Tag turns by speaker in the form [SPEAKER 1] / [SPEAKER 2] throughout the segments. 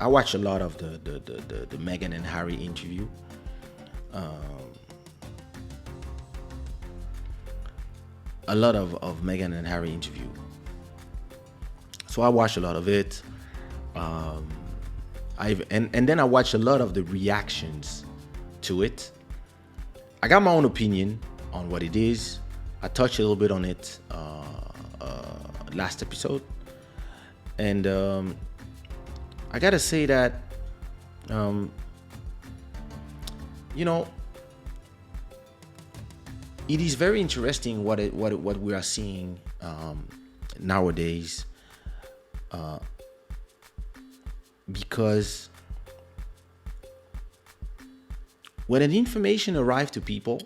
[SPEAKER 1] I watched a lot of the Meghan and Harry interview. A lot of Meghan and Harry interview. So I watched a lot of it. And then I watched a lot of the reactions to it. I got my own opinion on what it is. I touched a little bit on it last episode, and I gotta say that it is very interesting what we are seeing nowadays, because when an information arrives to people,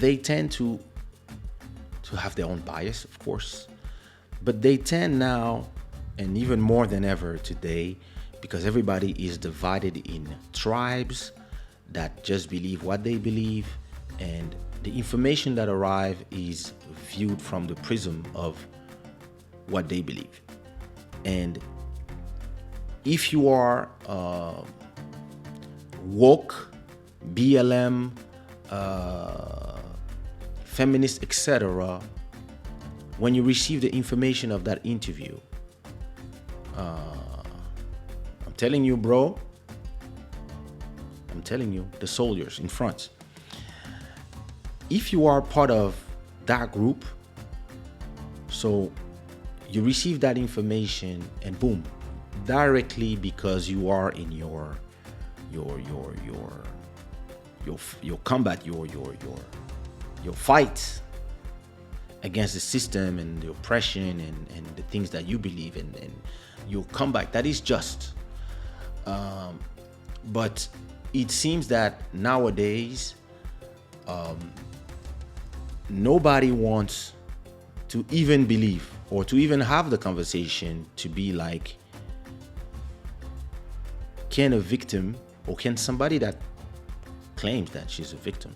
[SPEAKER 1] they tend to have their own bias, of course, but they tend now, and even more than ever today, because everybody is divided in tribes that just believe what they believe, and the information that arrives is viewed from the prism of what they believe. And if you are woke, BLM, feminist, etc., when you receive the information of that interview, I'm telling you, bro, I'm telling you, the soldiers in front, if you are part of that group, so you receive that information and boom, directly, because you are in your combat, your fight against the system and the oppression and the things that you believe in, and your comeback that is just. But it seems that nowadays nobody wants to even believe or to even have the conversation to be like, can a victim, or can somebody that claims that she's a victim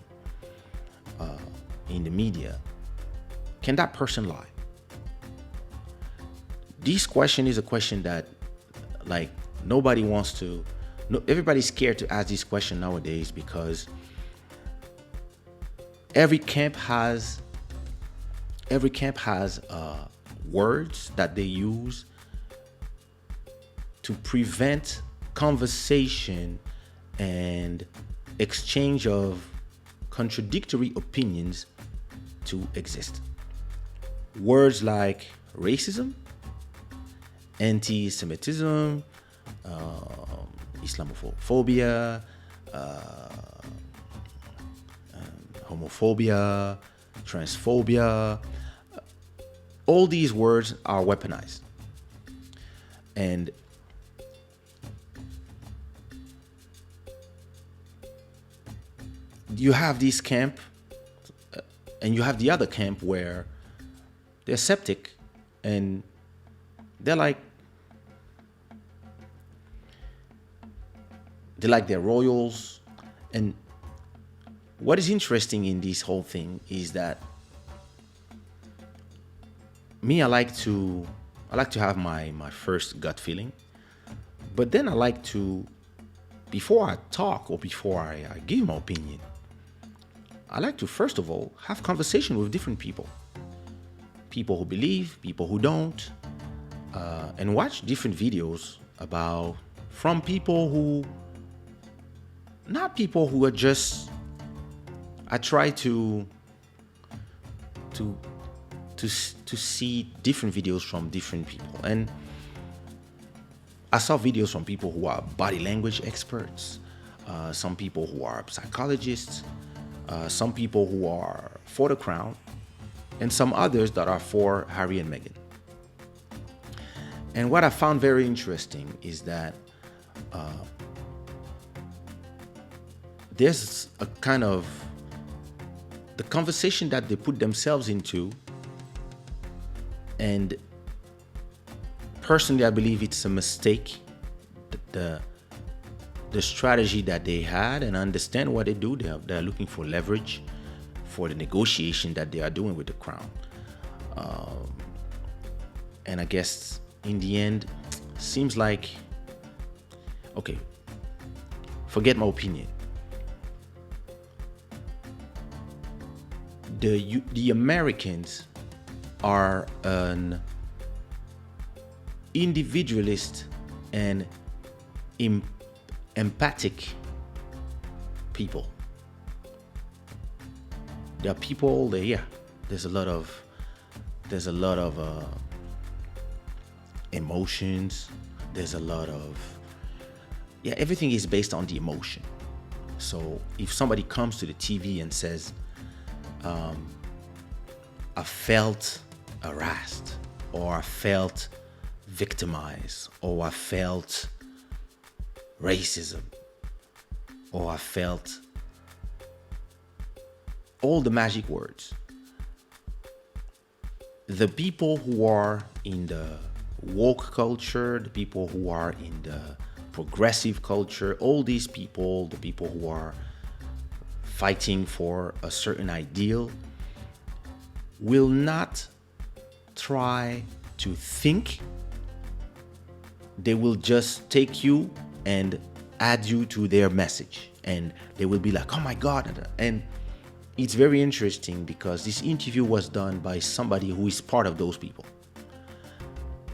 [SPEAKER 1] in the media, can that person lie? This question is a question that, like, nobody wants to, everybody's scared to ask this question nowadays, because every camp has words that they use to prevent conversation and exchange of contradictory opinions to exist. Words like racism, anti-Semitism, Islamophobia, homophobia, transphobia, all these words are weaponized. And you have this camp, and you have the other camp where they're septic, and they're like their royals. And what is interesting in this whole thing is that me, I like to have my first gut feeling, but then I like to, before I talk or before I give my opinion, I like to first of all have conversation with different people who believe, people who don't, and watch different videos from people who, not people who are just, I try to see different videos from different people. And I saw videos from people who are body language experts, some people who are psychologists, some people who are for the crown, and some others that are for Harry and Meghan. And what I found very interesting is that there's a kind of the conversation that they put themselves into, and personally I believe it's a mistake, the strategy that they had, and understand what they do. They're looking for leverage for the negotiation that they are doing with the crown, and I guess in the end, seems like, okay, forget my opinion. The Americans are an individualist and empathic people. There are people that, yeah, there's a lot of emotions. There's a lot of, yeah, everything is based on the emotion. So if somebody comes to the TV and says, I felt harassed, or I felt victimized, or I felt racism, or I felt all the magic words, the people who are in the woke culture, the people who are in the progressive culture, all these people, the people who are fighting for a certain ideal, will not try to think. They will just take you and add you to their message, and they will be like, oh my God. And it's very interesting because this interview was done by somebody who is part of those people.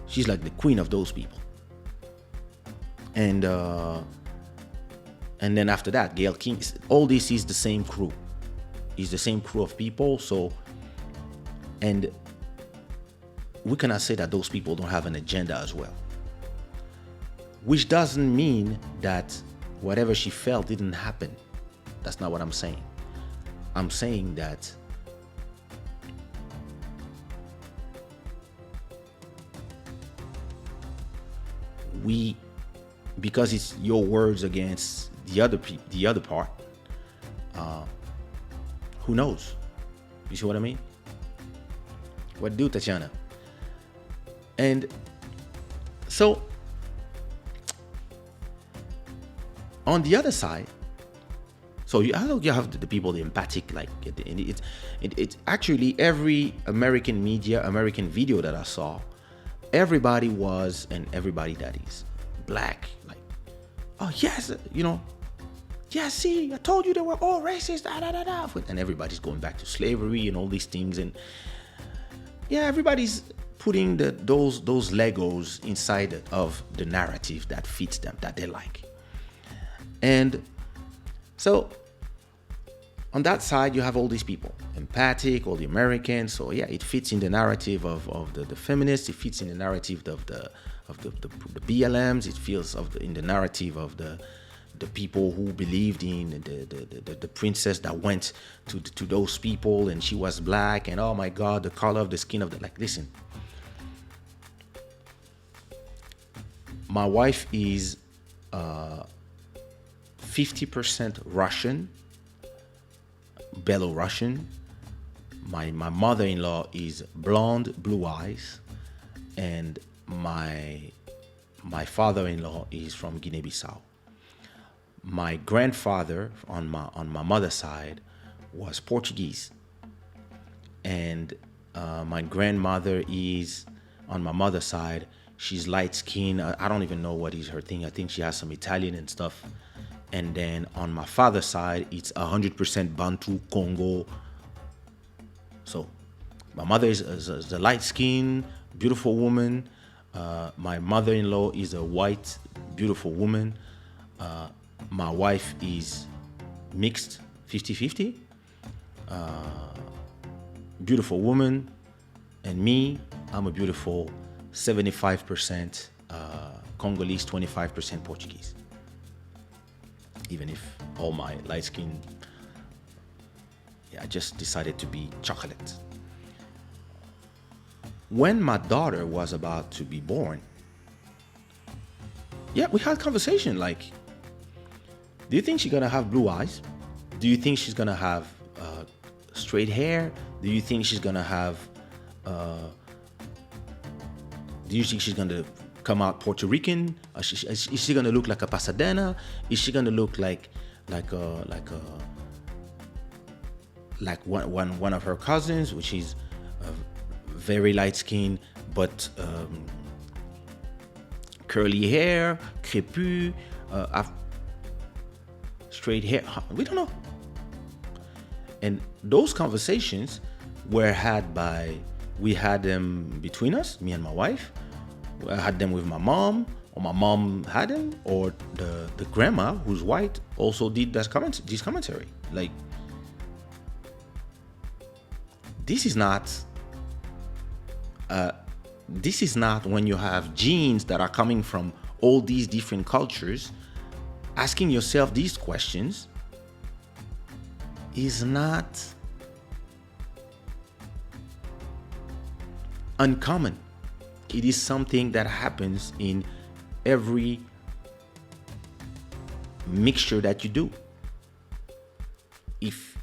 [SPEAKER 1] She's like the queen of those people. And then after that, Gayle King, all this is the same crew. It's the same crew of people. So, and we cannot say that those people don't have an agenda as well. Which doesn't mean that whatever she felt didn't happen. That's not what I'm saying. I'm saying that because it's your words against the other part, who knows? You see what I mean? What do, Tatiana? And so on the other side, so you have the people, the empathic, like it's actually every American media, American video that I saw, everybody was, and everybody that is black, like, oh yes, yeah, see, I told you they were all racist, and everybody's going back to slavery and all these things, and yeah, everybody's putting those Legos inside of the narrative that fits them, that they like. And so on that side, you have all these people, empathic, all the Americans. So yeah, it fits in the narrative of the feminists. It fits in the narrative of the BLMs. It feels in the narrative of the people who believed in the princess that went to those people and she was black, and oh my God, the color of the skin of the, like, listen, my wife is 50% Russian, Belarusian. My mother-in-law is blonde, blue eyes, and my father-in-law is from Guinea-Bissau. My grandfather on my mother's side was Portuguese, and my grandmother is on my mother's side. She's light skinned. I don't even know what is her thing. I think she has some Italian and stuff. And then on my father's side, it's 100% Bantu, Congo. So my mother is a light skinned, beautiful woman. My mother-in-law is a white, beautiful woman. My wife is mixed, 50-50. Beautiful woman. And me, I'm a beautiful 75% Congolese, 25% Portuguese. Even if all my light skin, I just decided to be chocolate. When my daughter was about to be born, we had a conversation like, do you think she's gonna have blue eyes? Do you think she's gonna have straight hair? Do you think she's gonna have, do you think she's gonna come out Puerto Rican? Is she gonna look like a Pasadena? Is she gonna look like one of her cousins, which is very light skinned, but curly hair, crépus, straight hair. We don't know. And those conversations were had we had them between us, me and my wife. I had them with my mom, or my mom had them, or the grandma, who's white, also did this commentary. Like, this is not when you have genes that are coming from all these different cultures. Asking yourself these questions is not uncommon. It is something that happens in every mixture that you do.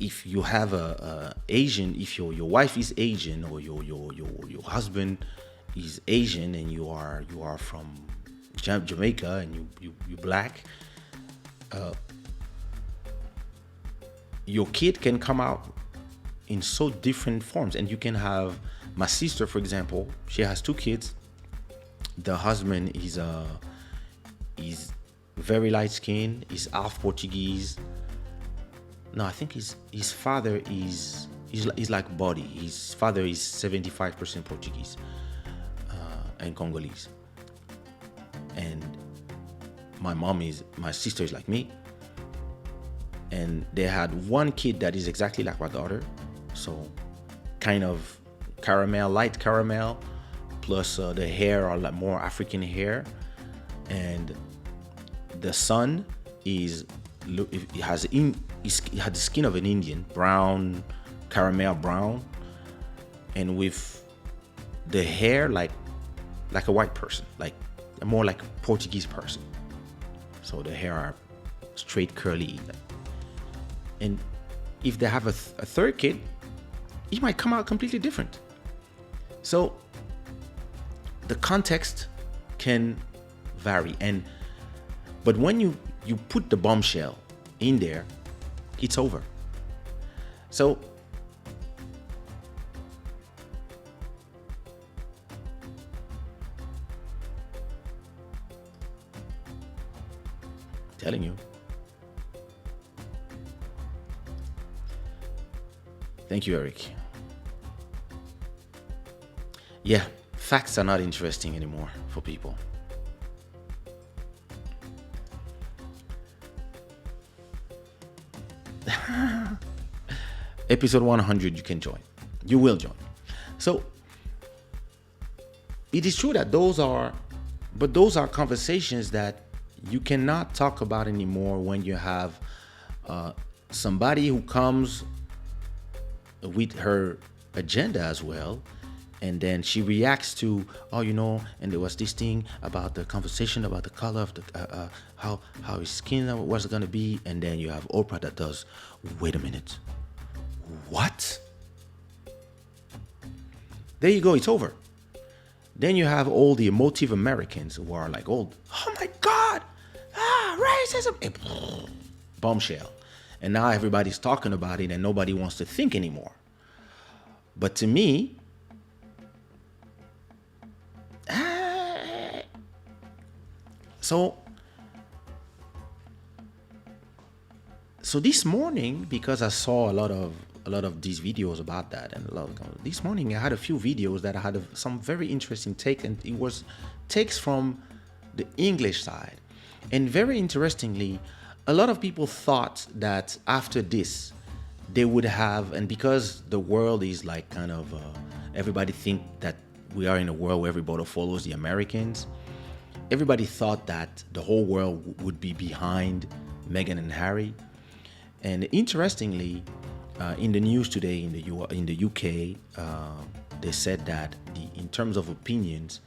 [SPEAKER 1] If you have a Asian, if your wife is Asian, or your husband is Asian, and you are from Jamaica, and you black, your kid can come out in so different forms. And you can have my sister, for example. She has 2 kids. The husband is very light skinned. He's half Portuguese. No, I think his father is like Body. His father is 75% Portuguese and Congolese. And my sister is like me. And they had 1 kid that is exactly like my daughter. So kind of light caramel, plus the hair are like more African hair. And the son he had the skin of an Indian, brown, caramel brown, and with the hair like a white person, like more like a Portuguese person. So the hair are straight curly. And if they have a third kid, it might come out completely different. So the context can vary. But when you put the bombshell in there, it's over. So telling you. Thank you, Eric. Yeah, facts are not interesting anymore for people. Episode 100, you can join. You will join. So it is true that those are conversations that you cannot talk about anymore when you have somebody who comes with her agenda as well, and then she reacts to, and there was this thing about the conversation about the color of the how his skin was going to be, and then you have Oprah that does, wait a minute, what? There you go, it's over. Then you have all the emotive Americans who are like, oh my God, racism, and bombshell. And now everybody's talking about it and nobody wants to think anymore. But to me, so this morning, because I saw a lot of these videos about that, and this morning I had a few videos that I had some very interesting take, and it was takes from the English side. And very interestingly, a lot of people thought that after this they would have, and because the world is like kind of everybody think that we are in a world where everybody follows the Americans, everybody thought that the whole world would be behind Meghan and Harry. And interestingly, in the news today in the UK, they said that in terms of opinions,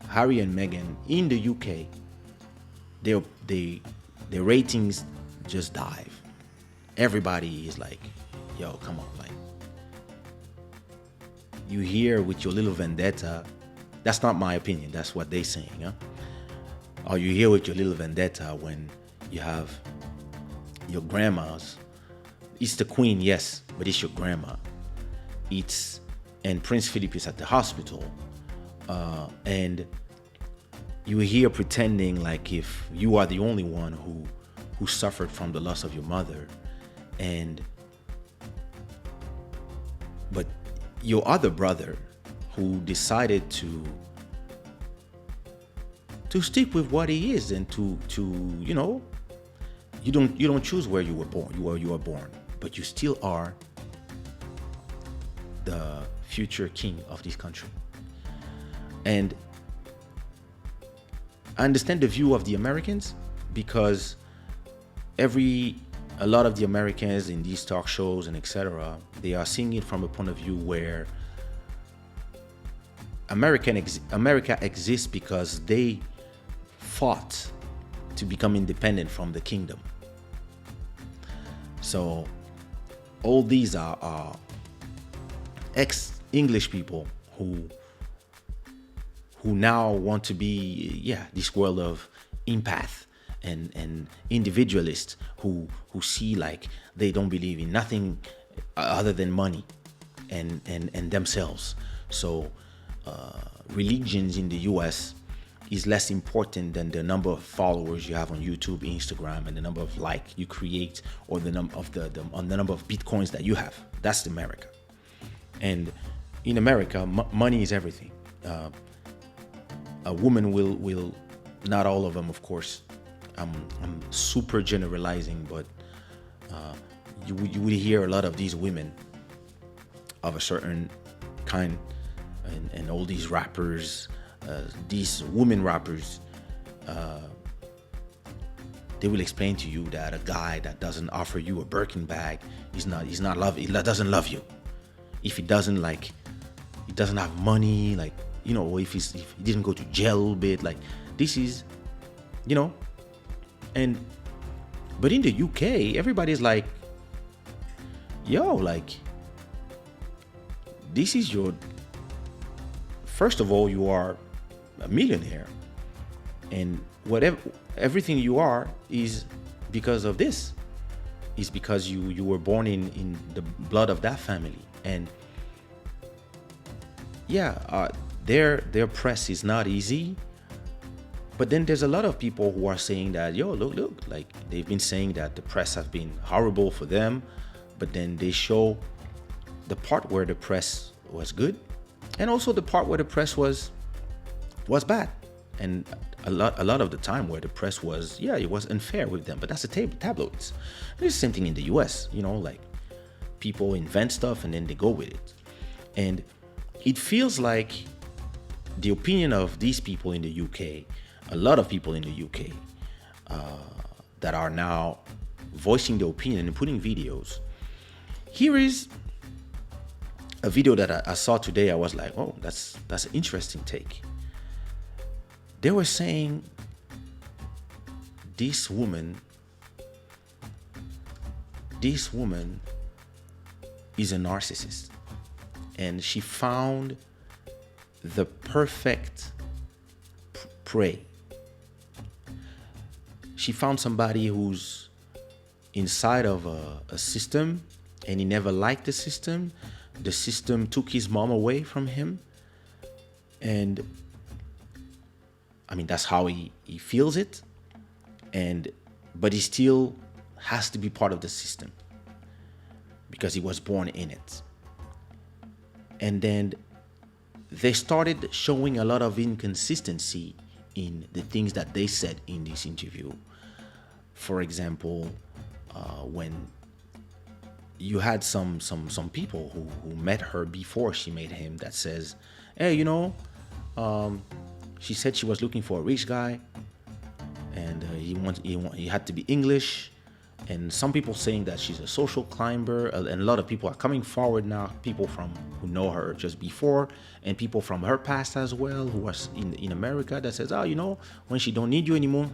[SPEAKER 1] Harry and Meghan in the UK, their ratings just dive. Everybody is like, yo, come on, like, you here with your little vendetta. That's not my opinion, that's what they're saying, huh? Are you here with your little vendetta when you have your grandmas? It's the queen, yes, but it's your grandma. And Prince Philip is at the hospital, and you here pretending like if you are the only one who suffered from the loss of your mother, and but your other brother who decided to stick with what he is, and to you don't choose where you were born. You are born, but you still are the future king of this country. And I understand the view of the Americans, because a lot of the Americans in these talk shows and etc., they are seeing it from a point of view where America exists because they fought to become independent from the kingdom. So all these are ex-English people who now want to be this world of empath and individualists who see like they don't believe in nothing other than money and themselves. So religions in the US is less important than the number of followers you have on YouTube, Instagram, and the number of you create, or the number of the number of bitcoins that you have. That's America. And in America, money is everything. A woman will, not all of them, of course. I'm super generalizing, but you would hear a lot of these women of a certain kind, and all these rappers, these women rappers, they will explain to you that a guy that doesn't offer you a Birkin bag he's not doesn't love you. If he doesn't he doesn't have money, if he didn't go to jail a little bit, this is, but in the UK, everybody's like, this is first of all, you are a millionaire, and everything you are is because of this. Is because you were born in the blood of that family. And their press is not easy. But then there's a lot of people who are saying that, look, they've been saying that the press have been horrible for them, but then they show the part where the press was good, and also the part where the press was bad. And a lot of the time where the press was, it was unfair with them, but that's the tabloids. And it's the same thing in the US, people invent stuff and then they go with it. And it feels like the opinion of these people in the UK, a lot of people in the UK that are now voicing their opinion and putting videos. Here is a video that I saw today. I was like, oh, that's an interesting take. They were saying this woman is a narcissist, and she found the perfect prey. She found somebody who's inside of a system, and he never liked the system. The system took his mom away from him, and that's how he feels it, but he still has to be part of the system because he was born in it. And then they started showing a lot of inconsistency in the things that they said in this interview. For example, when you had some people who met her before she met him that says, hey, she said she was looking for a rich guy, and he had to be English. And some people saying that she's a social climber, and a lot of people are coming forward now, people who know her just before, and people from her past as well, who was in America, that says, when she don't need you anymore.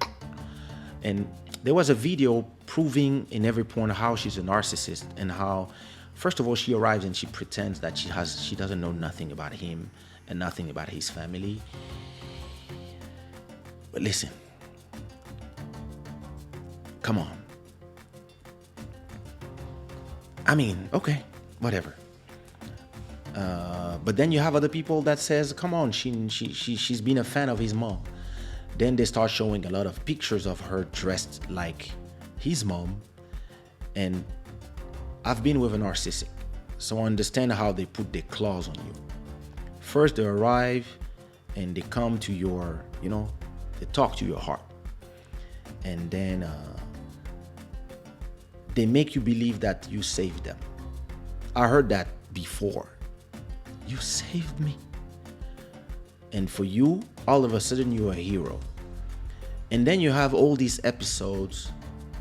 [SPEAKER 1] And there was a video proving in every point how she's a narcissist, and how, first of all, she arrives and she pretends that she doesn't know nothing about him and nothing about his family. But listen, come on. Okay, whatever. But then you have other people that says, come on, she's been a fan of his mom. Then they start showing a lot of pictures of her dressed like his mom. And I've been with a narcissistic, so I understand how they put their claws on you. First, they arrive and they come to your, they talk to your heart. And then they make you believe that you saved them. I heard that before. You saved me. And for you, all of a sudden, you're a hero. And then you have all these episodes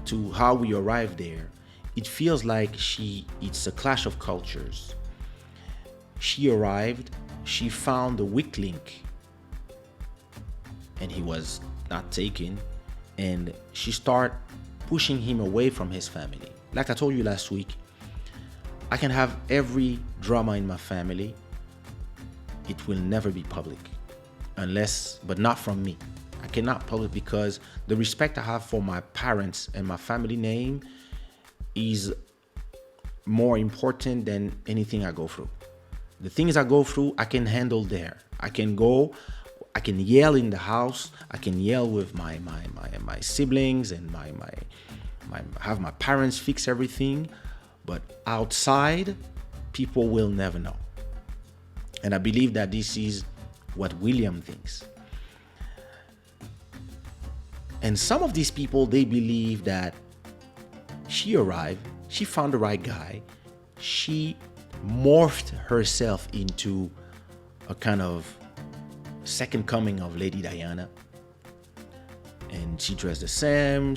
[SPEAKER 1] to how we arrived there. It feels like it's a clash of cultures. She arrived, she found the weak link, and he was not taken, and she started pushing him away from his family. Like I told you last week, I can have every drama in my family. It will never be public, but not from me. I cannot public because the respect I have for my parents and my family name is more important than anything I go through. The things I go through, I can handle there. I can yell in the house. I can yell with my siblings and have my parents fix everything. But outside, people will never know. And I believe that this is what William thinks. And some of these people, they believe that she arrived, she found the right guy, she morphed herself into a kind of second coming of Lady Diana. And she dressed the same.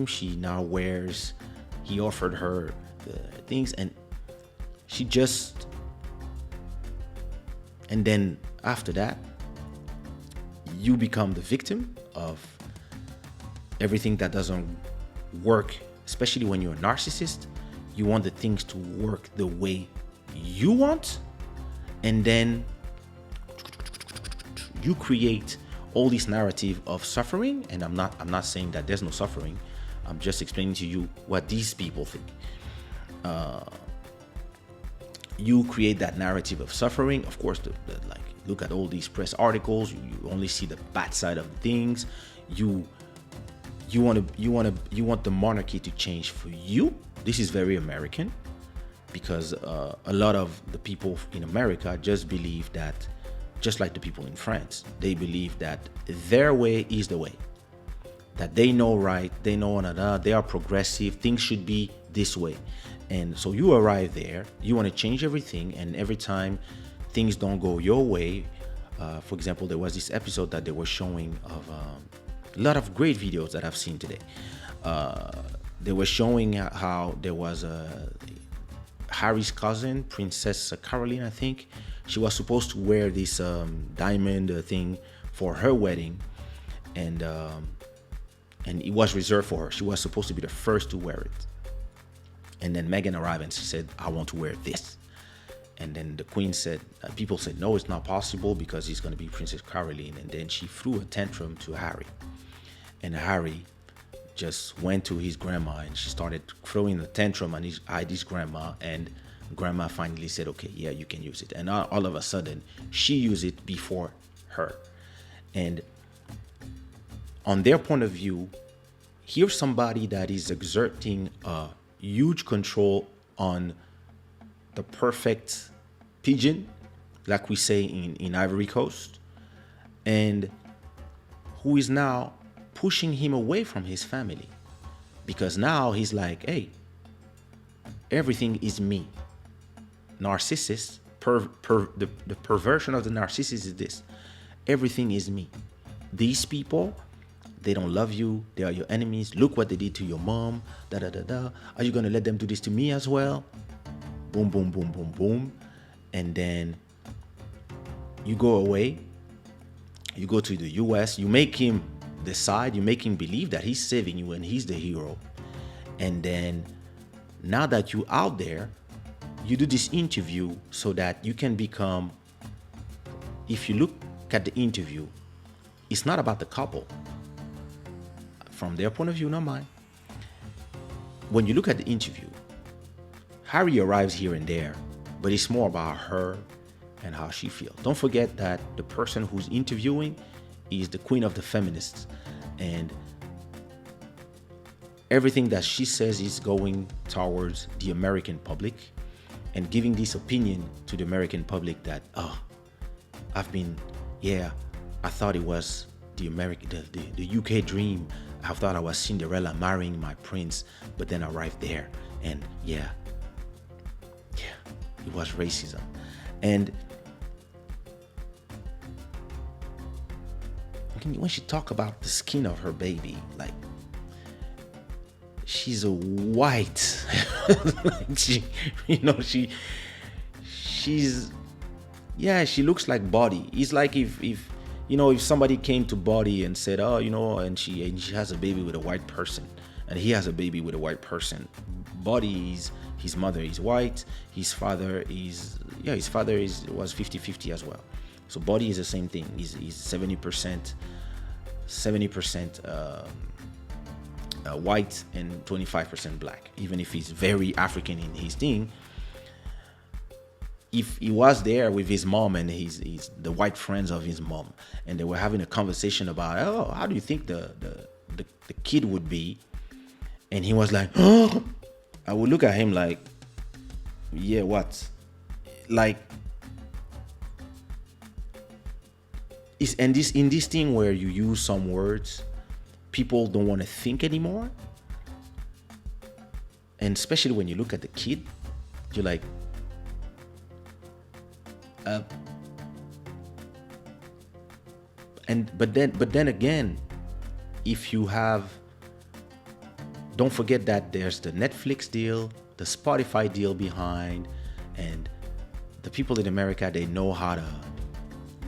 [SPEAKER 1] He offered her the things, and and then after that, you become the victim of everything that doesn't work, especially when you're a narcissist. You want the things to work the way you want, and then you create all this narrative of suffering. And I'm not saying that there's no suffering. I'm just explaining to you what these people think. You create that narrative of suffering. Of course, look at all these press articles. You only see the bad side of things. You want the monarchy to change for you. This is very American, because a lot of the people in America just believe that, just like the people in France, they believe that their way is the way, that they know right, they know another, they are progressive, things should be this way. And so you arrive there, you want to change everything, and every time things don't go your way, for example, there was this episode that they were showing of a lot of great videos that I've seen today. They were showing how there was Harry's cousin, Princess Caroline, I think. She was supposed to wear this diamond thing for her wedding, and it was reserved for her. She was supposed to be the first to wear it. And then Meghan arrived and she said, "I want to wear this." And then the queen said, people said, "No, it's not possible because it's going to be Princess Caroline." And then she threw a tantrum to Harry. And Harry just went to his grandma and she started throwing a tantrum and his grandma. And grandma finally said, "Okay, yeah, you can use it." And all of a sudden, she used it before her. And on their point of view, here's somebody that is exerting a huge control on the perfect pigeon, like we say in Ivory Coast, and who is now pushing him away from his family, because now he's like, "Hey, everything is me." Narcissist, the perversion of the narcissist is this: everything is me. These people, they don't love you. They are your enemies. Look what they did to your mom. Da da da da. Are you gonna let them do this to me as well? Boom, boom, boom, boom, boom. And then you go away. You go to the US. You make him decide. You make him believe that he's saving you and he's the hero. And then now that you're out there, you do this interview so that you can become. If you look at the interview, it's not about the couple. From their point of view, not mine. When you look at the interview, Harry arrives here and there, but it's more about her and how she feels. Don't forget that the person who's interviewing is the queen of the feminists, and everything that she says is going towards the American public and giving this opinion to the American public that, oh, I've been, yeah, I thought it was the the UK dream. I thought I was Cinderella marrying my prince, but then I arrived there, and yeah, it was racism. And when she talk about the skin of her baby, like, she's a white, like she's, yeah, she looks like Body. It's like if somebody came to Body and said, oh, and she has a baby with a white person, and he has a baby with a white person. Body is, his mother is white, his father was 50-50 as well. So Body is the same thing. He's 70% white and 25% black. Even if he's very African in his thing, if he was there with his mom and he's the white friends of his mom, and they were having a conversation about, oh, how do you think the kid would be? And he was like, oh, I would look at him like, yeah, what? Like, in this thing where you use some words, people don't want to think anymore. And especially when you look at the kid, you're like, but then again, if you have, don't forget that there's the Netflix deal, the Spotify deal behind, and the people in America, they know how to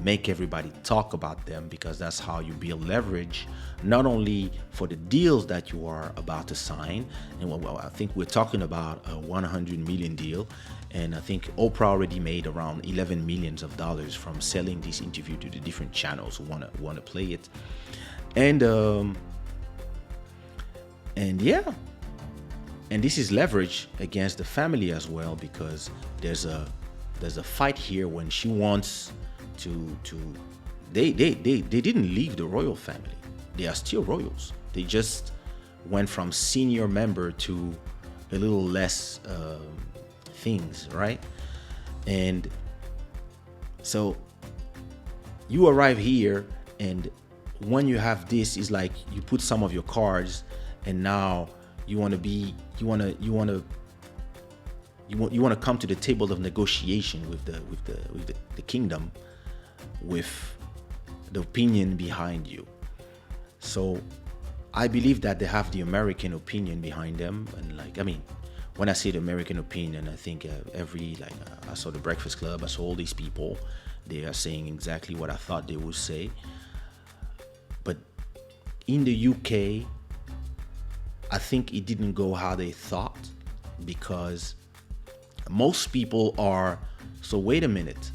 [SPEAKER 1] make everybody talk about them, because that's how you build leverage, not only for the deals that you are about to sign. And I think we're talking about a 100 million deal, and I think Oprah already made around $11 million from selling this interview to the different channels who want to play it. And yeah, and this is leverage against the family as well, because there's a fight here when she wants they didn't leave the royal family. They are still royals. They just went from senior member to a little less things, right? And so you arrive here, and when you have this, is like you put some of your cards, and now you want to come to the table of negotiation with the kingdom, with the opinion behind you. So I believe that they have the American opinion behind them. And like, I mean, when I say the American opinion, I think I saw the Breakfast Club, I saw all these people, they are saying exactly what I thought they would say. But in the UK, I think it didn't go how they thought, because most people are, so wait a minute,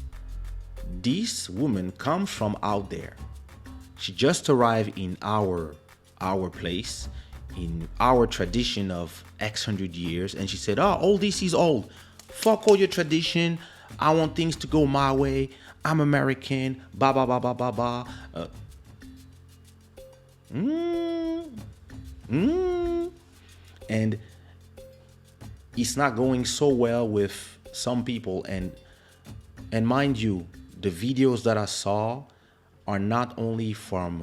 [SPEAKER 1] this woman comes from out there. She just arrived in our place, in our tradition of X hundred years, and she said, oh, all this is old. Fuck all your tradition. I want things to go my way. I'm American. Ba ba ba ba ba ba. And it's not going so well with some people. And mind you, the videos that I saw are not only from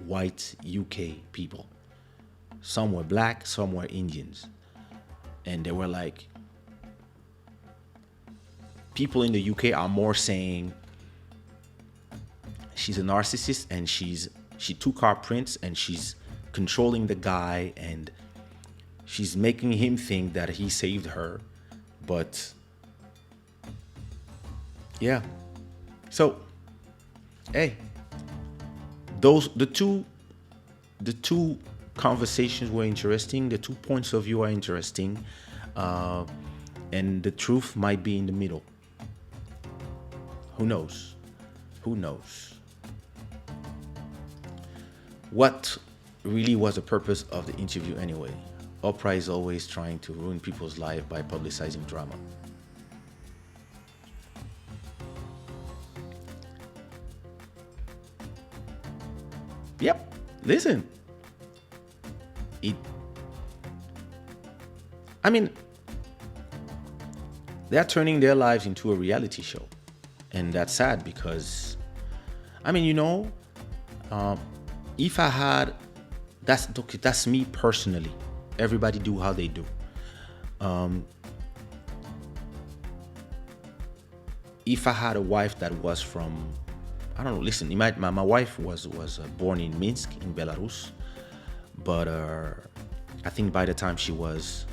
[SPEAKER 1] white UK people. Some were black, some were Indians. And they were like, people in the UK are more saying she's a narcissist, and she took our prince and she's controlling the guy, and she's making him think that he saved her. But yeah. So, hey, the two conversations were interesting. The 2 points of view are interesting, and the truth might be in the middle. Who knows? Who knows? What really was the purpose of the interview anyway? Oprah is always trying to ruin people's life by publicizing drama. Listen, it. I mean, they're turning their lives into a reality show, and that's sad because, I mean, if I had, that's okay, that's me personally. Everybody do how they do. If I had a wife that was from, I don't know. Listen, my wife was born in Minsk in Belarus, but I think by the time she was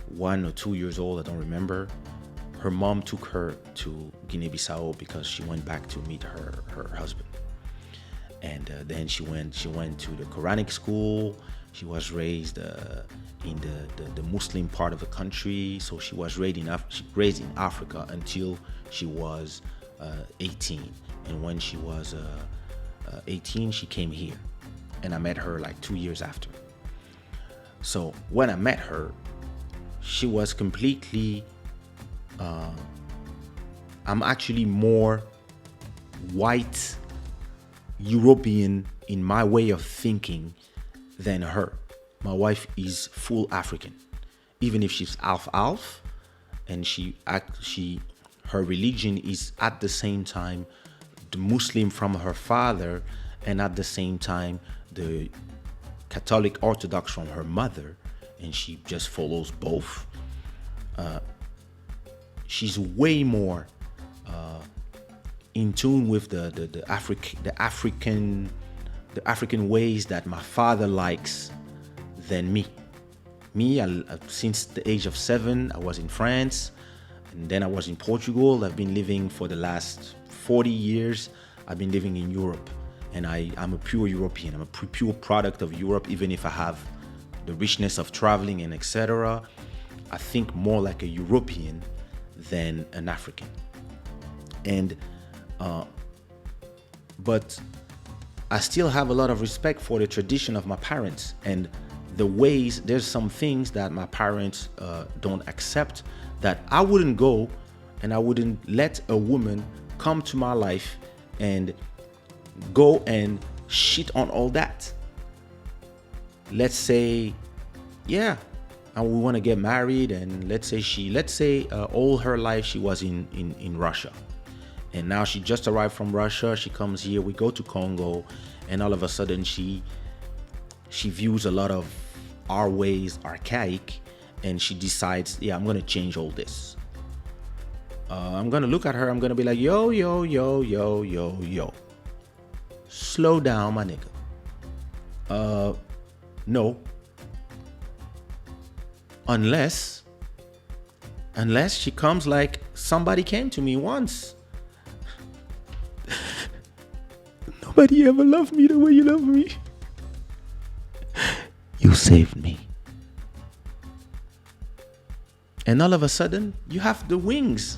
[SPEAKER 1] 1 or 2 years old, I don't remember. Her mom took her to Guinea-Bissau because she went back to meet her husband, and then she went to the Quranic school. She was raised in the Muslim part of the country, so she was raised in Africa until she was 18. And when she was 18, she came here, and I met her like 2 years after. So when I met her, she was completely. I'm actually more white European in my way of thinking than her. My wife is full African, even if she's half, and her religion is at the same time the Muslim from her father, and at the same time the Catholic Orthodox from her mother, and she just follows both. She's way more in tune with the African ways that my father likes than me. Since the age of 7, I was in France, and then I was in Portugal. I've been living for the last 40 years. I've been living in Europe, and I'm a pure European. I'm a pure product of Europe, even if I have the richness of traveling and etc. I think more like a European than an African. And but I still have a lot of respect for the tradition of my parents and the ways. There's some things that my parents don't accept, that I wouldn't go and I wouldn't let a woman come to my life and go and shit on all that. Let's say, yeah, and we want to get married, and let's say all her life she was in Russia, and now she just arrived from Russia. She comes here, we go to Congo, and all of a sudden she views a lot of our ways archaic, and she decides, yeah, I'm gonna change all this. I'm gonna look at her, I'm gonna be like, yo, slow down, my nigga. No. Unless she comes like somebody came to me once. Nobody ever loved me the way you love me. You saved me. And all of a sudden, you have the wings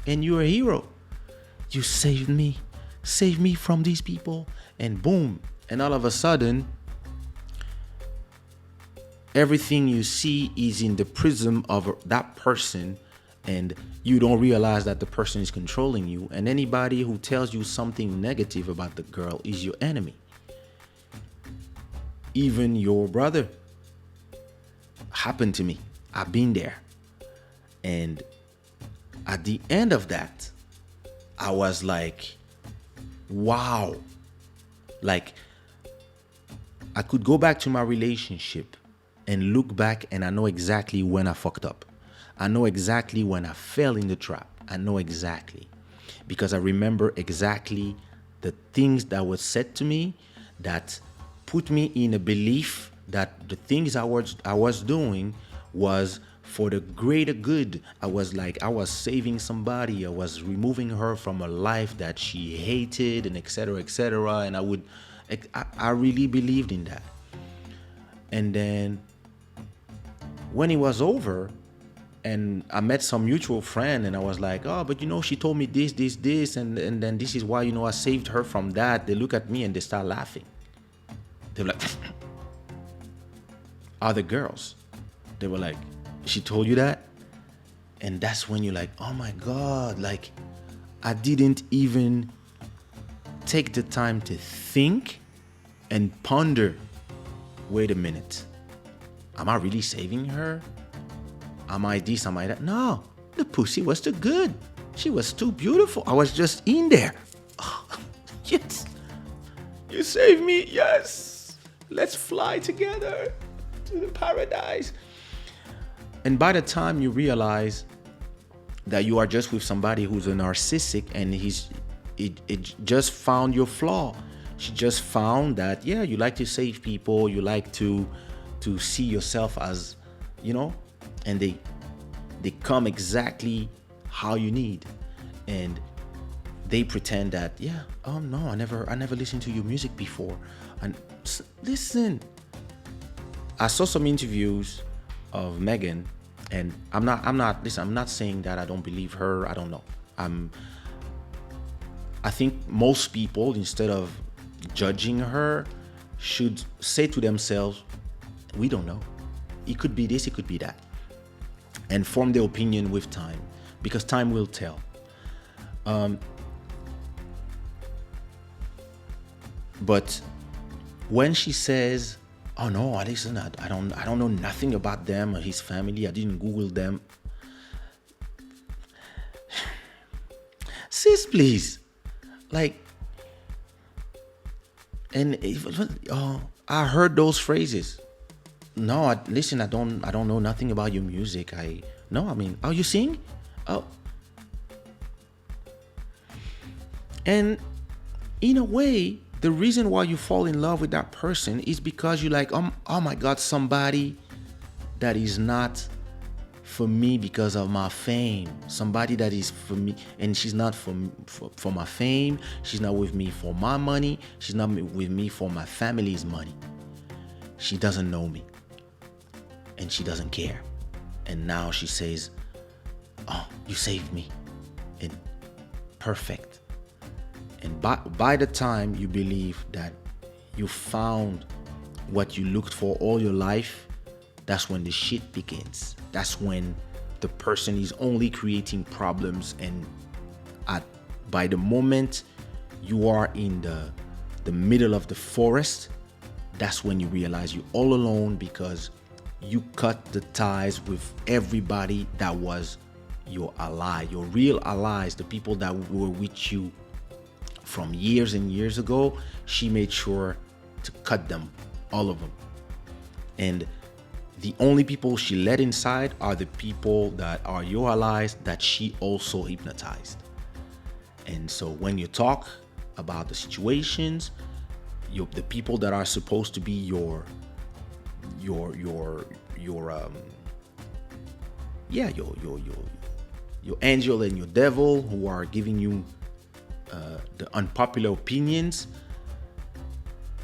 [SPEAKER 1] and you're a hero. You saved me. Save me from these people. And boom. And all of a sudden, everything you see is in the prism of that person, and you don't realize that the person is controlling you. And anybody who tells you something negative about the girl is your enemy. Even your brother. Happened to me. I've been there. And at the end of that, I was like, wow. Like, I could go back to my relationship and look back, and I know exactly when I fucked up. I know exactly when I fell in the trap. I know exactly. Because I remember exactly the things that were said to me that put me in a belief that the things I was doing was for the greater good. I was saving somebody. I was removing her from a life that she hated, and etc., etc. And I really believed in that. And then when it was over, and I met some mutual friend, and I was like, oh, but she told me this, and then this is why, I saved her from that. They look at me and they start laughing. They're like, other girls. They were like, she told you that? And that's when you're like, oh my God, like, I didn't even take the time to think and ponder, wait a minute, am I really saving her? Am I this, am I that? No, the pussy was too good. She was too beautiful. I was just in there. Yes, you saved me. Yes, let's fly together to the paradise. And by the time you realize that you are just with somebody who's a narcissistic, and it just found your flaw. She just found that, yeah, you like to save people, you like to see yourself as, and they come exactly how you need. And they pretend that, yeah, oh no, I never listened to your music before. And listen, I saw some interviews of Meghan, and I'm not saying that I don't believe her. I don't know. I think most people, instead of judging her, should say to themselves, we don't know. It could be this, it could be that. And form their opinion with time, because time will tell. But when she says, oh no, listen, I don't know nothing about them or his family, I didn't Google them. Sis, please. Like, and I heard those phrases. No, listen, I don't know nothing about your music. Oh, you sing? Oh. And in a way, the reason why you fall in love with that person is because you're like, oh my God, somebody that is not for me because of my fame. Somebody that is for me, and she's not for my fame. She's not with me for my money. She's not with me for my family's money. She doesn't know me, and she doesn't care. And now she says, oh, you saved me. And perfect. And by the time you believe that you found what you looked for all your life, that's when the shit begins. That's when the person is only creating problems. And by the moment you are in the middle of the forest, that's when you realize you're all alone, because you cut the ties with everybody that was your ally, your real allies, the people that were with you from years and years ago. She made sure to cut them, all of them. And the only people she let inside are the people that are your allies that she also hypnotized. And so when you talk about the situations, the people that are supposed to be your angel and your devil, who are giving you the unpopular opinions,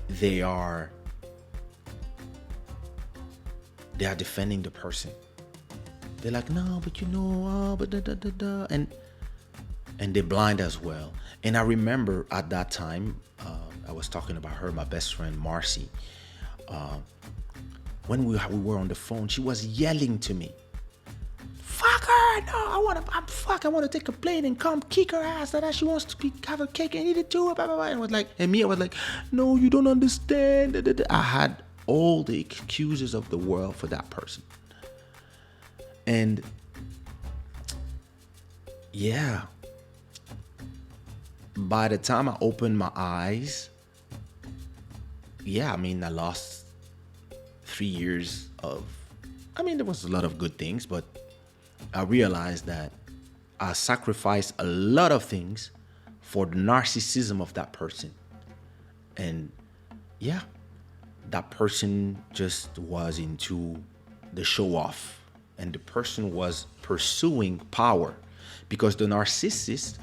[SPEAKER 1] they are defending the person. They're like, no, but but da da da da, and they're blind as well. And I remember at that time, I was talking about her, my best friend Marcy. When we were on the phone, she was yelling to me, "Fuck her! No, I want to take a plane and come kick her ass. That she wants to have a cake and eat it too." Blah, blah, blah. And I was like, "No, you don't understand." Da, da, da. I had all the excuses of the world for that person. And yeah, by the time I opened my eyes, I lost 3 years of, there was a lot of good things, but I realized that I sacrificed a lot of things for the narcissism of that person. And yeah, that person just was into the show off, and the person was pursuing power, because the narcissist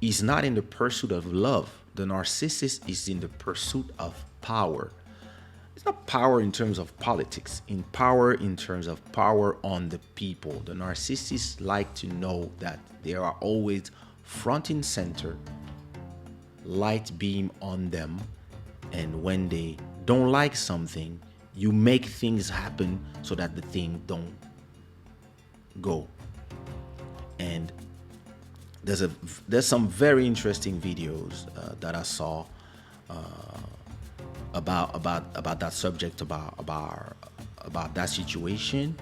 [SPEAKER 1] is not in the pursuit of love. The narcissist is in the pursuit of power. It's not power in terms of politics, in terms of power on the people. The narcissists like to know that they are always front and center, light beam on them, and when they don't like something, you make things happen so that the thing don't go. And there's some very interesting videos that I saw about that subject, about that situation,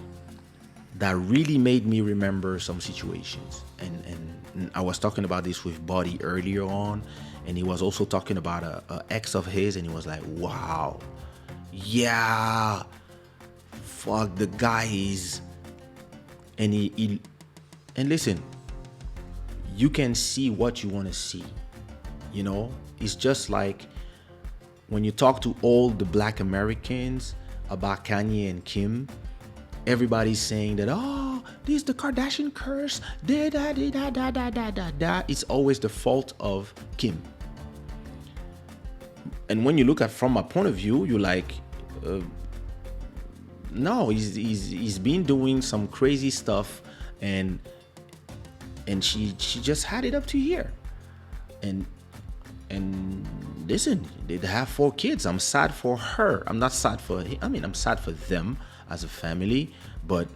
[SPEAKER 1] that really made me remember some situations. And I was talking about this with Buddy earlier on, and he was also talking about a ex of his, and he was like, wow, yeah, fuck, the guy is. And he and listen, you can see what you want to see, you know. It's just like when you talk to all the black Americans about Kanye and Kim, everybody's saying that, oh, this is the Kardashian curse, da da da da da da da da da. It's always the fault of Kim. And when you look at from my point of view, you're like, no, he's been doing some crazy stuff, and she just had it up to here. And listen, they have 4 kids. I'm sad for her. I'm not sad for him. I mean, I'm sad for them as a family, but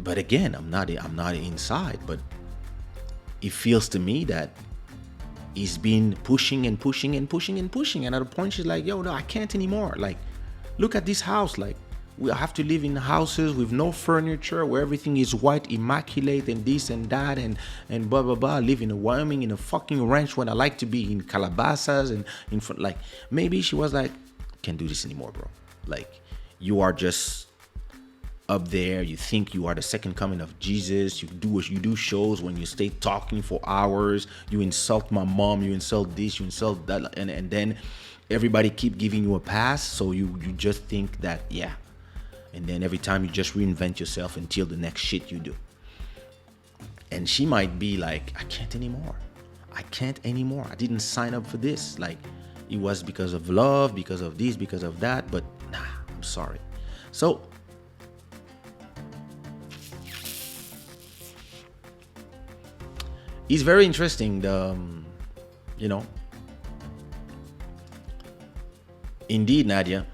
[SPEAKER 1] again, I'm not inside. But it feels to me that he's been pushing and pushing and pushing and pushing, and at a point she's like, yo, no, I can't anymore. Like, look at this house. Like, we have to live in houses with no furniture, where everything is white, immaculate, and this and that, and blah blah blah. Live in Wyoming in a fucking ranch when I like to be in Calabasas and in front. Like, maybe she was like, can't do this anymore, bro. Like, you are just up there. You think you are the second coming of Jesus. You do shows when you stay talking for hours. You insult my mom. You insult this. You insult that, and then everybody keep giving you a pass. So you just think that, yeah. And then every time you just reinvent yourself until the next shit you do. And she might be like, I can't anymore. I can't anymore. I didn't sign up for this. Like, it was because of love, because of this, because of that. But nah, I'm sorry. So it's very interesting. You know, indeed, Nadia.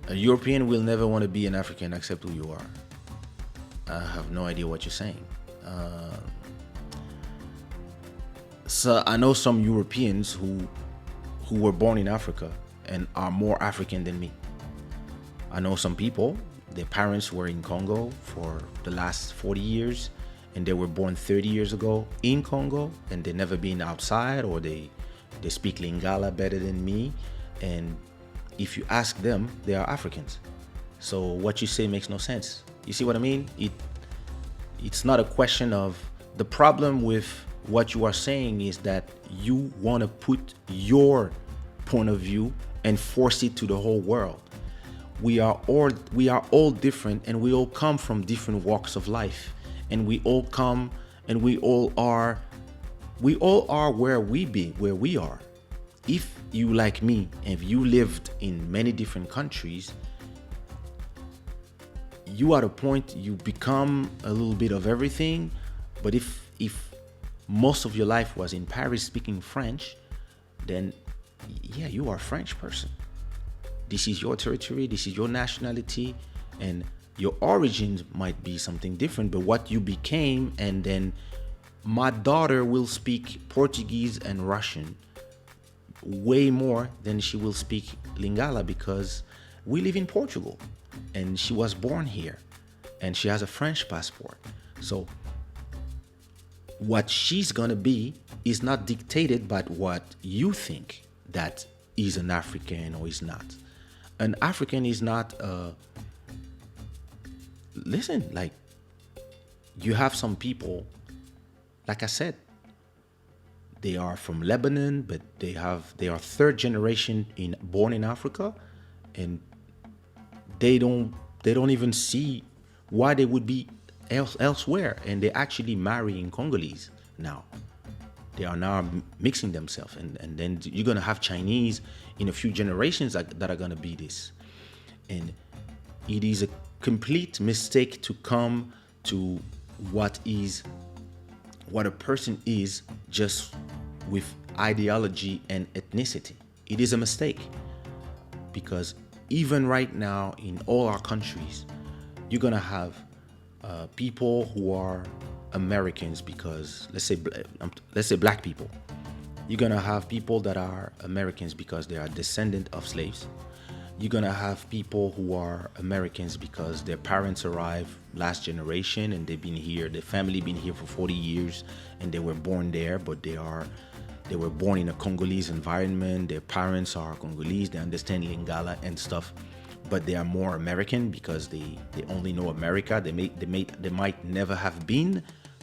[SPEAKER 1] A European will never want to be an African except who you are. I have no idea what you're saying. So I know some Europeans who were born in Africa and are more African than me. I know some people, their parents were in Congo for the last 40 years, and they were born 30 years ago in Congo, and they never been outside, or they speak Lingala better than me. And if you ask them, they are Africans. So what you say makes no sense. You see what I mean? It's not a question of, the problem with what you are saying is that you want to put your point of view and force it to the whole world. We are all different, and we all come from different walks of life, and we all come and we all are where we are. If you, like me, if you lived in many different countries, you at a point you become a little bit of everything. But if most of your life was in Paris speaking French, then yeah, you are a French person. This is your territory, this is your nationality, and your origins might be something different, but what you became. And then my daughter will speak Portuguese and Russian way more than she will speak Lingala, because we live in Portugal and she was born here and she has a French passport. So what she's gonna be is not dictated by what you think that is an African or is not. An African is not listen, like, you have some people, like I said, they are from Lebanon, but they are third generation born in Africa, and they don't even see why they would be elsewhere, and they actually marrying Congolese now. They are now mixing themselves, and then you're gonna have Chinese in a few generations that are gonna be this. And it is a complete mistake to come to what a person is just with ideology and ethnicity. It is a mistake, because even right now in all our countries, you're gonna have people who are Americans because let's say black people. You're gonna have people that are Americans because they are descendant of slaves. You're gonna have people who are Americans because their parents arrived last generation and they've been here, their family been here for 40 years and they were born there, but they were born in a Congolese environment. Their parents are Congolese, they understand Lingala and stuff, but they are more American because they only know America. They might never have been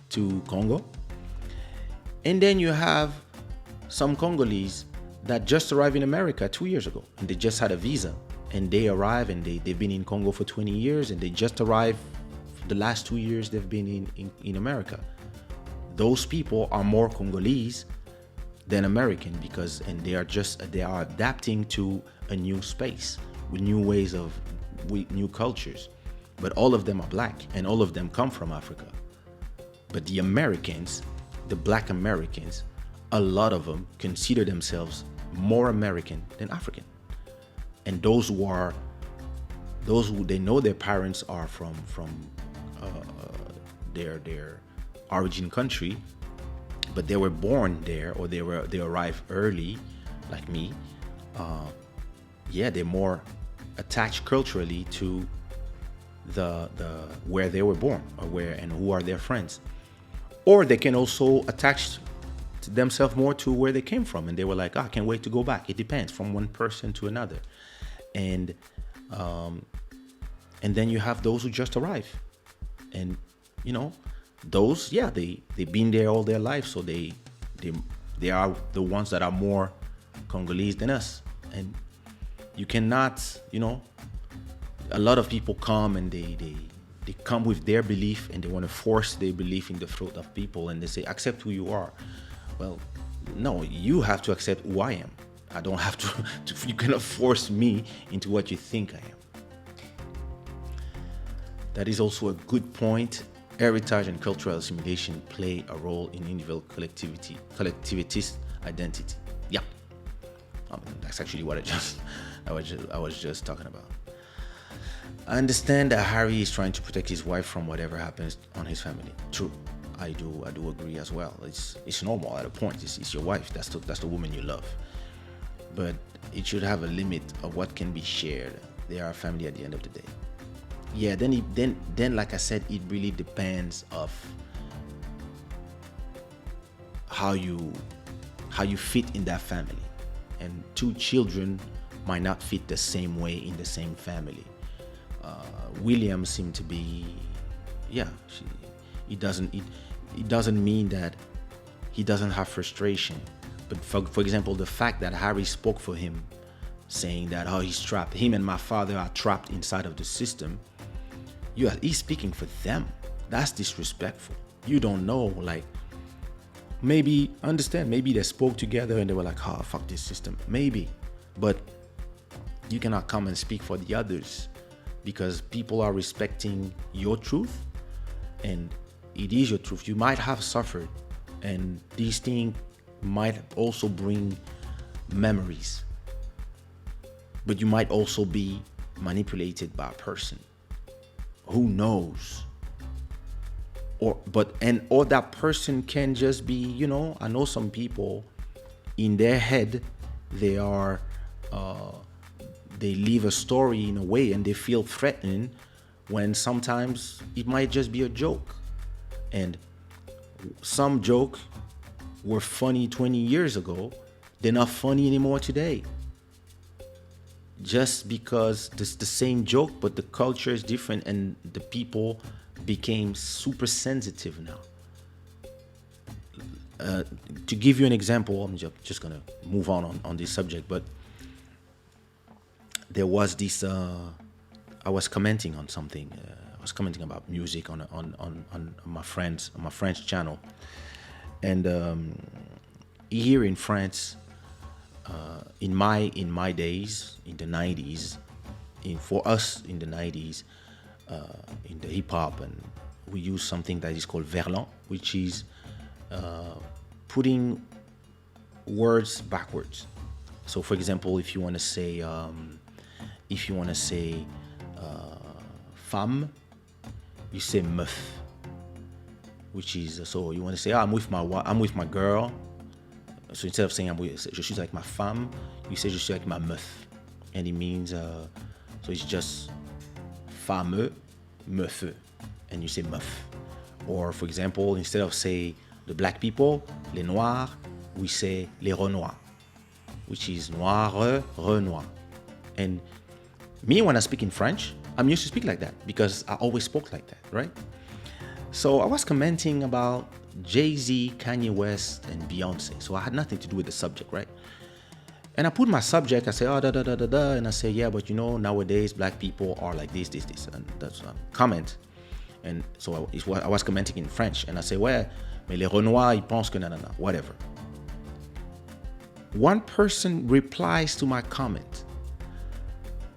[SPEAKER 1] to Congo. And then you have some Congolese that just arrived in America 2 years ago and they just had a visa and they arrive and they've been in Congo for 20 years and they just arrived the last 2 years they've been in America. Those people are more Congolese than American because they are adapting to a new space with new ways of new cultures. But all of them are black and all of them come from Africa. But the Americans, the black Americans, a lot of them consider themselves more American than African. And those who they know their parents are from their origin country, but they were born there or they arrived early, like me. They're more attached culturally to the where they were born or where and who are their friends. Or they can also attach themselves more to where they came from and they were like, I can't wait to go back. It depends from one person to another. And then you have those who just arrive. And those, they've been there all their life, so they are the ones that are more Congolese than us. And you cannot, a lot of people come and they come with their belief and they want to force their belief in the throat of people and they say, accept who you are. Well, no, you have to accept who I am. I don't have to you cannot force me into what you think I am. That is also a good point. Heritage and cultural assimilation play a role in individual collectivist identity. Yeah, that's actually what I was just talking about. I understand that Harry is trying to protect his wife from whatever happens on his family. True, I do agree as well. It's normal at a point. It's your wife. That's the woman you love. But it should have a limit of what can be shared. They are a family at the end of the day. Yeah, then like I said, it really depends of how you fit in that family. And two children might not fit the same way in the same family. William seemed to be, it doesn't mean that he doesn't have frustration. But for example, the fact that Harry spoke for him, saying that he's trapped, him and my father are trapped inside of the system. He's speaking for them. That's disrespectful. You don't know, like, maybe they spoke together and they were like, fuck this system. Maybe, but you cannot come and speak for the others because people are respecting your truth and it is your truth. You might have suffered and these things might also bring memories, but you might also be manipulated by a person. Who knows? Or that person can just be, I know some people in their head, they live a story in a way and they feel threatened when sometimes it might just be a joke. And some jokes were funny 20 years ago, they're not funny anymore today. Just because it's the same joke, but the culture is different and the people became super sensitive now. To give you an example, I'm just gonna move on this subject, but there was this. I was commenting on something. I was commenting about music on my friend's channel, and here in France, in my days in the 90s, for us in the 90s, in the hip hop, and we use something that is called verlan, which is putting words backwards. So, for example, if you want to say femme, you say meuf. which is so you want to say, oh, I'm with my girl. So instead of saying je suis avec ma femme, you say je suis avec ma meuf, and it means so it's just fameux, meufeux, and you say meuf. Or for example, instead of say the black people, les noirs, we say les renois, which is noire, renoir. And me, when I speak in French, I'm used to speak like that because I always spoke like that, right? So I was commenting about Jay-Z, Kanye West, and Beyonce. So I had nothing to do with the subject, right? And I put my subject, I say, oh, da, da, da, da, da. And I say, yeah, but you know, nowadays, black people are like this. And that's a comment. And so I was commenting in French. And I say, ouais, mais les Renois, ils pensent que nanana, whatever. One person replies to my comment.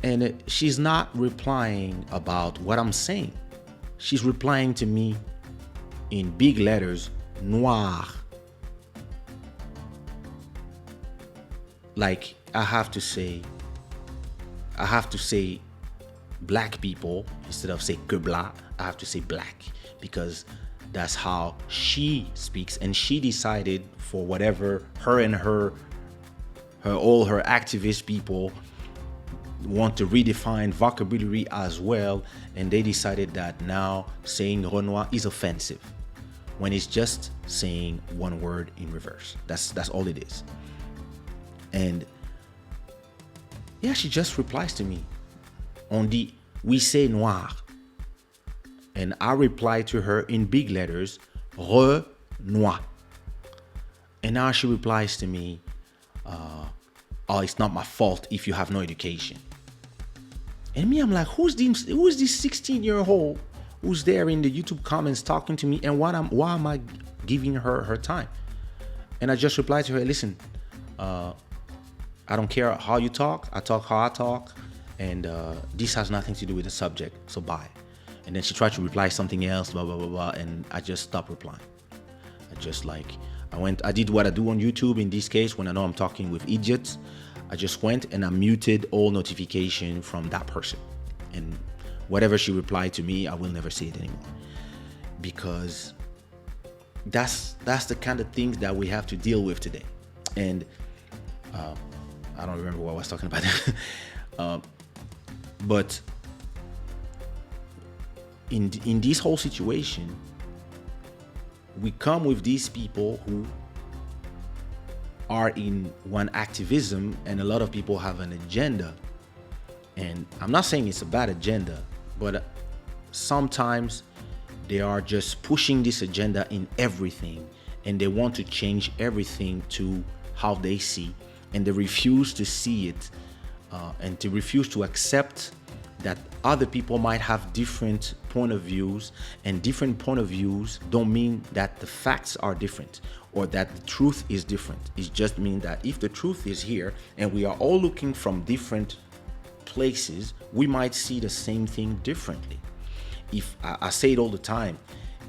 [SPEAKER 1] And she's not replying about what I'm saying. She's replying to me in big letters, noir. Like I have to say black people instead of say que blanc. I have to say black because that's how she speaks, and she decided for whatever her and all her activist people want to redefine vocabulary as well, and they decided that now saying Renoir is offensive when it's just saying one word in reverse. That's all it is. And yeah, she just replies to me. On dit, we say noir. And I reply to her in big letters, Renoir. And now she replies to me, oh, it's not my fault if you have no education. And me, I'm like, who's this 16-year-old who's there in the YouTube comments talking to me, and why am I giving her time? And I just replied to her, listen, I don't care how you talk. I talk how I talk. And this has nothing to do with the subject. So bye. And then she tried to reply something else, blah, blah, blah, blah. And I just stopped replying. I did what I do on YouTube in this case when I know I'm talking with idiots. I just went and I muted all notification from that person. And whatever she replied to me, I will never see it anymore. Because that's the kind of things that we have to deal with today. And I don't remember what I was talking about. But in this whole situation, we come with these people who are in one activism, and a lot of people have an agenda. And I'm not saying it's a bad agenda, but sometimes they are just pushing this agenda in everything, and they want to change everything to how they see, and they refuse to see it, and to refuse to accept that other people might have different point of views, and different point of views don't mean that the facts are different or that the truth is different. It just means that if the truth is here and we are all looking from different places, we might see the same thing differently. If I say it all the time,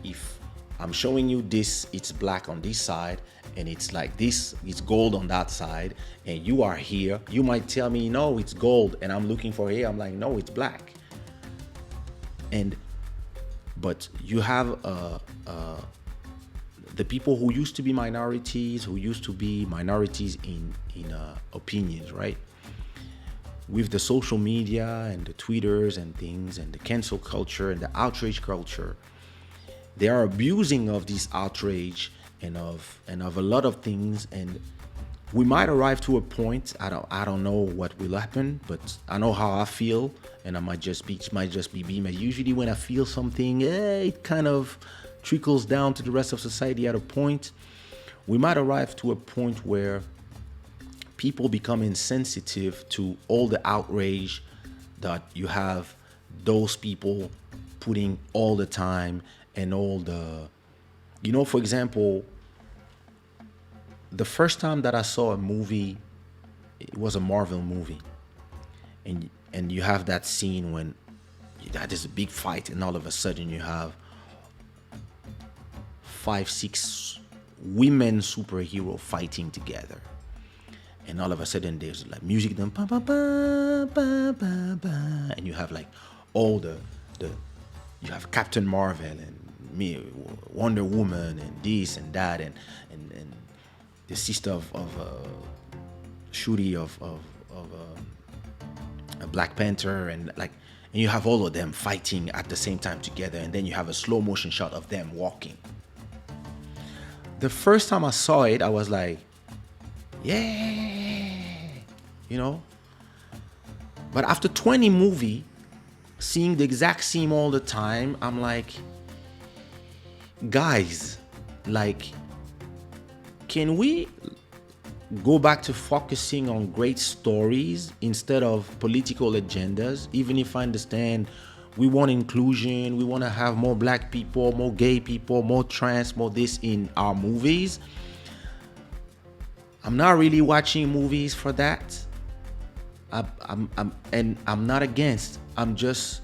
[SPEAKER 1] if I'm showing you this, it's black on this side, and it's like this, it's gold on that side, and you are here, you might tell me, no, it's gold, and I'm looking for here, I'm like, no, it's black. But you have the people who used to be minorities, in opinions, right? With the social media and the Twitters and things and the cancel culture and the outrage culture, they are abusing of this outrage and of a lot of things, and we might arrive to a point. I don't know what will happen, but I know how I feel, and I might just be me. Usually, when I feel something, it kind of trickles down to the rest of society at a point. We might arrive to a point where people become insensitive to all the outrage that you have those people putting all the time, and all the, for example, the first time that I saw a movie, it was a Marvel movie, and you have that scene when there's a big fight, and all of a sudden you have 5-6 women superhero fighting together, and all of a sudden there's like music, then ba ba ba ba ba ba, and you have like all the you have Captain Marvel and me, Wonder Woman, and this and that, and the sister of Shuri of a Black Panther, and like, and you have all of them fighting at the same time together, and then you have a slow motion shot of them walking. The first time I saw it, I was like, yeah, you know. But after 20 movie, seeing the exact scene all the time, I'm like, guys, like, can we go back to focusing on great stories instead of political agendas? Even if I understand we want inclusion, we want to have more Black people, more gay people, more trans, more this in our movies. I'm not really watching movies for that. I'm not against. I just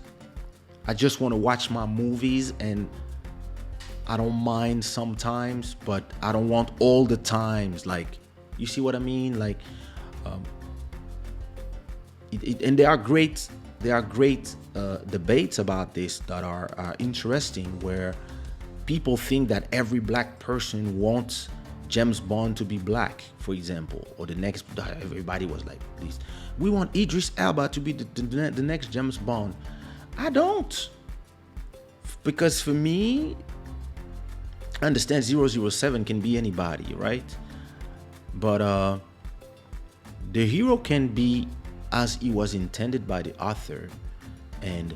[SPEAKER 1] want to watch my movies, and I don't mind sometimes, but I don't want all the times. Like, you see what I mean? Like, and there are great debates about this that are interesting, where people think that every Black person wants James Bond to be Black, for example, or the next. Everybody was like this. We want Idris Elba to be the next James Bond. I don't, because for me, I understand 007 can be anybody, right? But the hero can be as he was intended by the author, and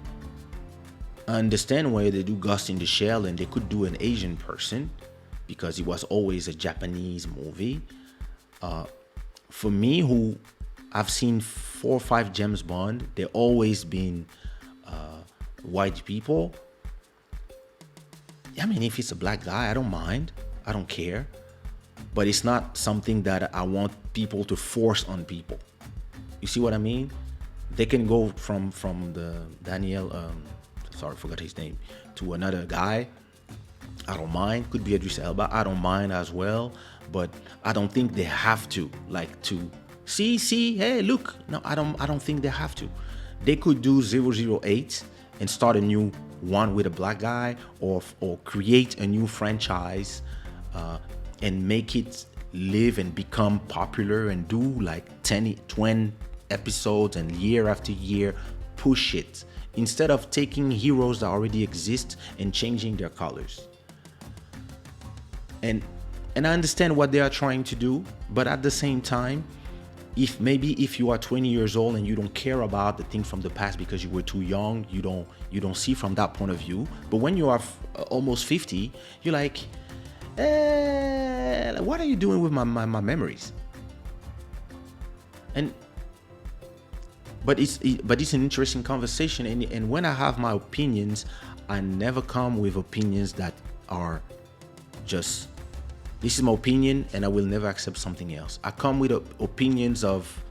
[SPEAKER 1] I understand why they do Ghost in the Shell, and they could do an Asian person because it was always a Japanese movie. For me, who I've seen 4 or 5 James Bond, they've always been white people. I mean, if it's a Black guy, I don't mind. I don't care. But it's not something that I want people to force on people. You see what I mean? They can go from the Daniel, sorry, I forgot his name, to another guy. I don't mind. Could be Idris Elba. I don't mind as well. But I don't think they have to, like, to see, hey, look. No, I don't think they have to. They could do 008 and start a new one with a Black guy, or create a new franchise and make it live and become popular, and do like 10, 20 episodes, and year after year push it, instead of taking heroes that already exist and changing their colors. And I understand what they are trying to do, but at the same time, if you are 20 years old and you don't care about the thing from the past because you were too young, you don't see from that point of view. But when you are almost 50, you're like, what are you doing with my memories? But it's an interesting conversation, and when I have my opinions, I never come with opinions that are just, this is my opinion and I will never accept something else. I come with opinions of,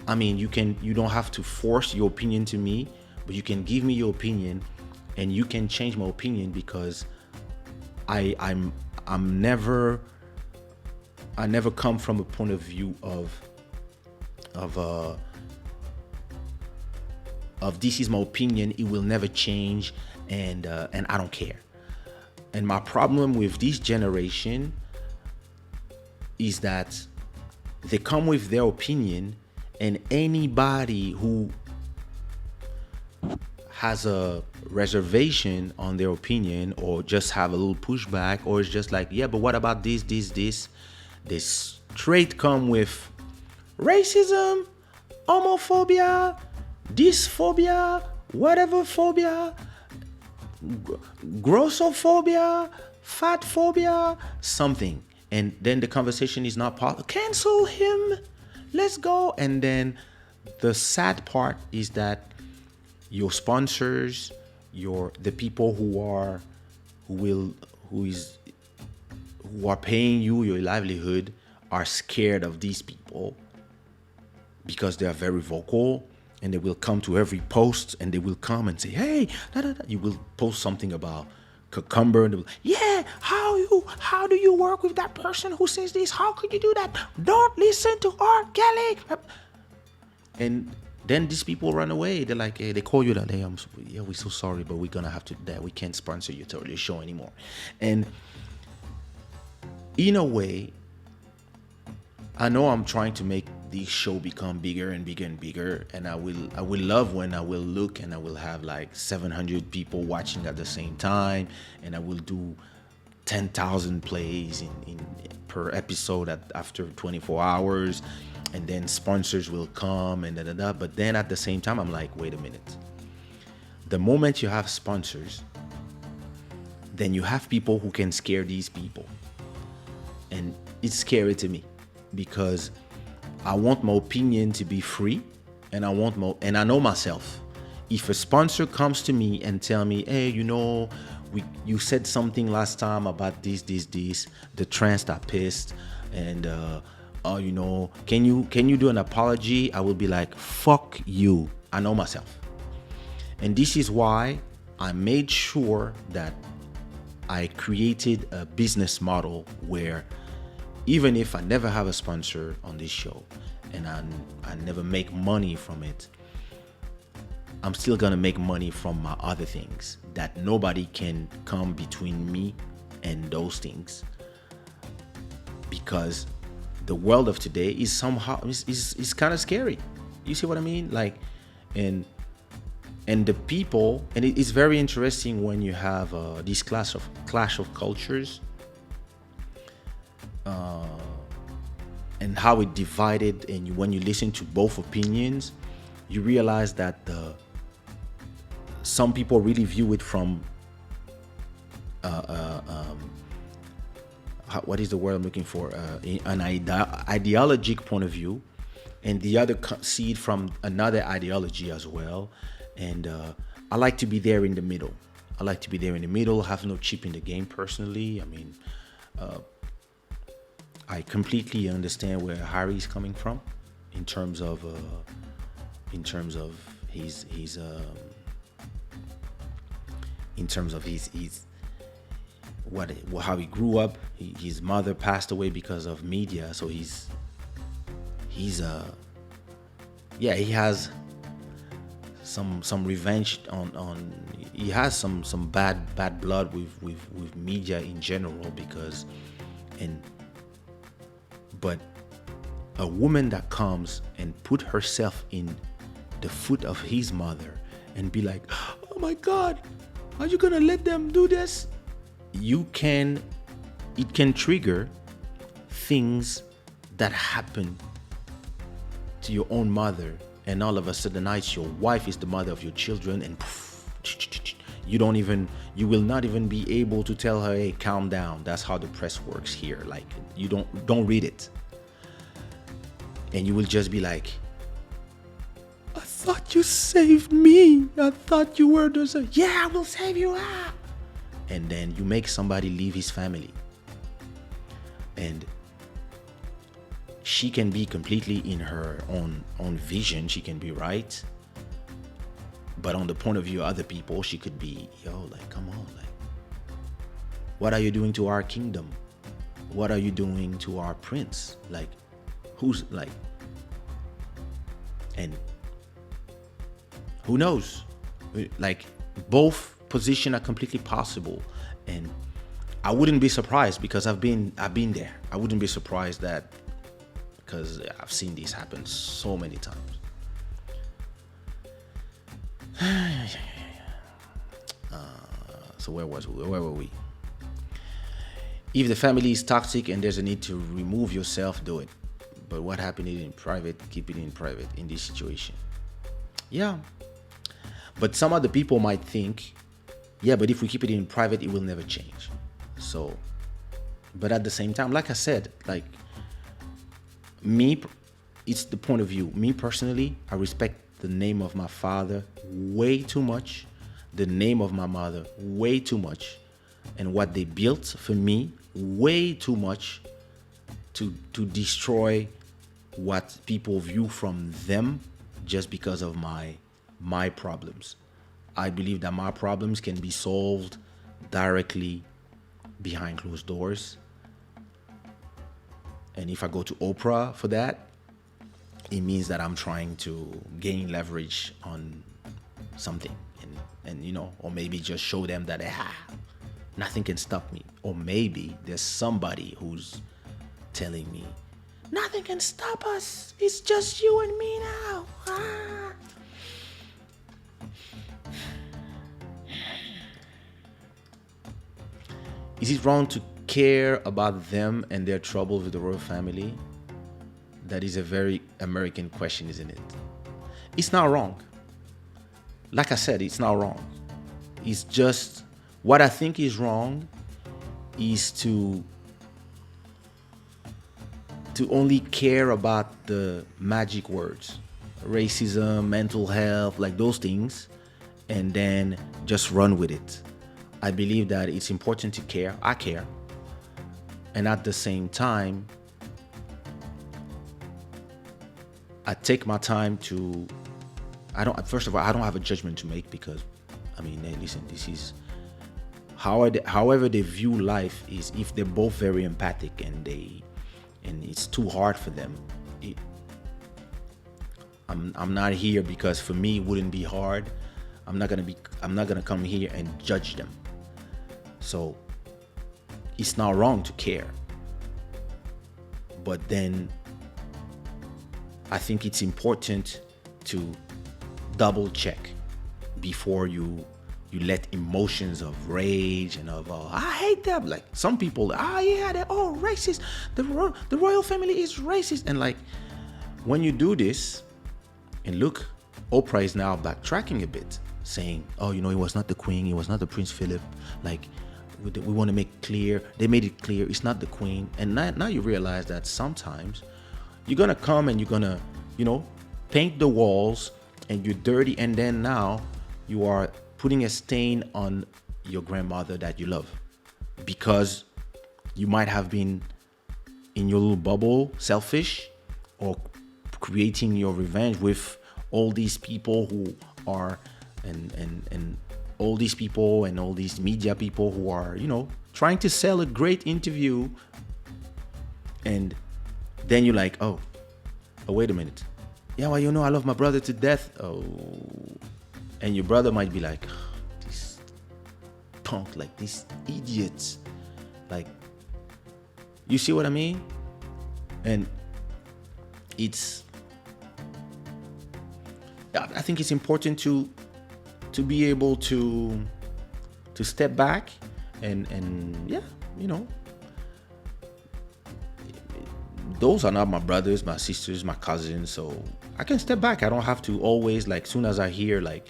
[SPEAKER 1] I mean, you don't have to force your opinion to me, but you can give me your opinion, and you can change my opinion, because I never come from a point of view of this is my opinion, it will never change, and I don't care. And my problem with this generation is that they come with their opinion, and anybody who has a reservation on their opinion, or just have a little pushback, or it's just like, yeah, but what about this, they straight come with racism, homophobia, dysphobia, whatever phobia, grossophobia, fat phobia, something. And then the conversation is not part. Cancel him, let's go. And then the sad part is that your sponsors, the people who are paying you your livelihood, are scared of these people, because they are very vocal, and they will come to every post, and they will come and say, hey, you will post something about cucumber, and yeah, how do you work with that person who says this? How could you do that? Don't listen to R. Kelly. And Then these people run away. They're like, hey, they call you that day. Yeah, we're so sorry, but we're gonna have to that we can't sponsor you to your show anymore. And in a way, I know I'm trying to make this show become bigger and bigger and bigger, and I will love when I will look and I will have like 700 people watching at the same time, and I will do 10,000 plays in per episode after 24 hours, and then sponsors will come and da da da. But then at the same time, I'm like, wait a minute. The moment you have sponsors, then you have people who can scare these people, and it's scary to me because I want my opinion to be free, and I know myself. If a sponsor comes to me and tell me, hey, you said something last time about this, the trans are pissed, and can you do an apology? I will be like, fuck you. I know myself. And this is why I made sure that I created a business model where even if I never have a sponsor on this show and I never make money from it, I'm still gonna make money from my other things that nobody can come between me and those things, because the world of today is somehow is kind of scary. You see what I mean? Like, and the people, and it is very interesting when you have this clash of cultures, and how it divided. And when you listen to both opinions, you realize that some people really view it from what is the word I'm looking for? An ideologic point of view, and the other see it from another ideology as well. And I like to be there in the middle. Have no chip in the game personally. I mean, I completely understand where Harry is coming from in terms of his how he grew up. His mother passed away because of media, so he has some revenge on he has some bad blood with media in general, because but a woman that comes and put herself in the foot of his mother and be like, oh my God, are you gonna let them do this? It can trigger things that happen to your own mother, and all of a sudden it's your wife is the mother of your children, and you will not even be able to tell her, hey, calm down. That's how the press works here. Like, you don't read it, and you will just be like, I thought you saved me. I thought you were the yeah, I will save you. And then you make somebody leave his family, and she can be completely in her own vision. She can be right, but on the point of view of other people, she could be, like, come on, like, what are you doing to our kingdom? What are you doing to our prince? Like, who's like, and who knows? Like, both positions are completely possible, and I wouldn't be surprised, because I've been there. I wouldn't be surprised because I've seen this happen so many times. So where were we? If the family is toxic and there's a need to remove yourself, do it. But what happened in private, keep it in private in this situation. Yeah. But some other people might think, yeah, but if we keep it in private, it will never change. So, but at the same time, like I said, like, me, it's the point of view. Me personally, I respect the name of my father way too much, the name of my mother way too much, and what they built for me way too much to destroy what people view from them just because of my problems. I believe that my problems can be solved directly behind closed doors. And if I go to Oprah for that, it means that I'm trying to gain leverage on something, and or maybe just show them that nothing can stop me. Or maybe there's somebody who's telling me nothing can stop us. It's just you and me now. Is it wrong to care about them and their troubles with the royal family? That is a very American question, isn't it? It's not wrong. Like I said, it's not wrong. It's just what I think is wrong is to only care about the magic words, racism, mental health, like those things, and then just run with it. I believe that it's important to care. I care. And at the same time, I take my time to, first of all, I don't have a judgment to make because, I mean, hey, listen, this is, however they view life is if they're both very empathic and it's too hard for them. I'm not here because for me it wouldn't be hard. I'm not gonna come here and judge them. So it's not wrong to care. But then I think it's important to double check before you let emotions of rage and of I hate them, like some people, they're all racist, the royal family is racist, and like when you do this, and look, Oprah is now backtracking a bit, saying, it was not the queen, it was not the Prince Philip, like we want to make clear, they made it clear it's not the queen. And now you realize that sometimes you're gonna come and you're gonna paint the walls and you're dirty, and then now you are putting a stain on your grandmother that you love because you might have been in your little bubble selfish, or creating your revenge with all these people who are and all these people and all these media people who are trying to sell a great interview, and then you're like, oh wait a minute, I love my brother to death. And your brother might be like, this punk, like these idiots, like, you see what I mean? And I think it's important to be able to step back and those are not my brothers, my sisters, my cousins, so I can step back. I don't have to always, like, soon as I hear, like,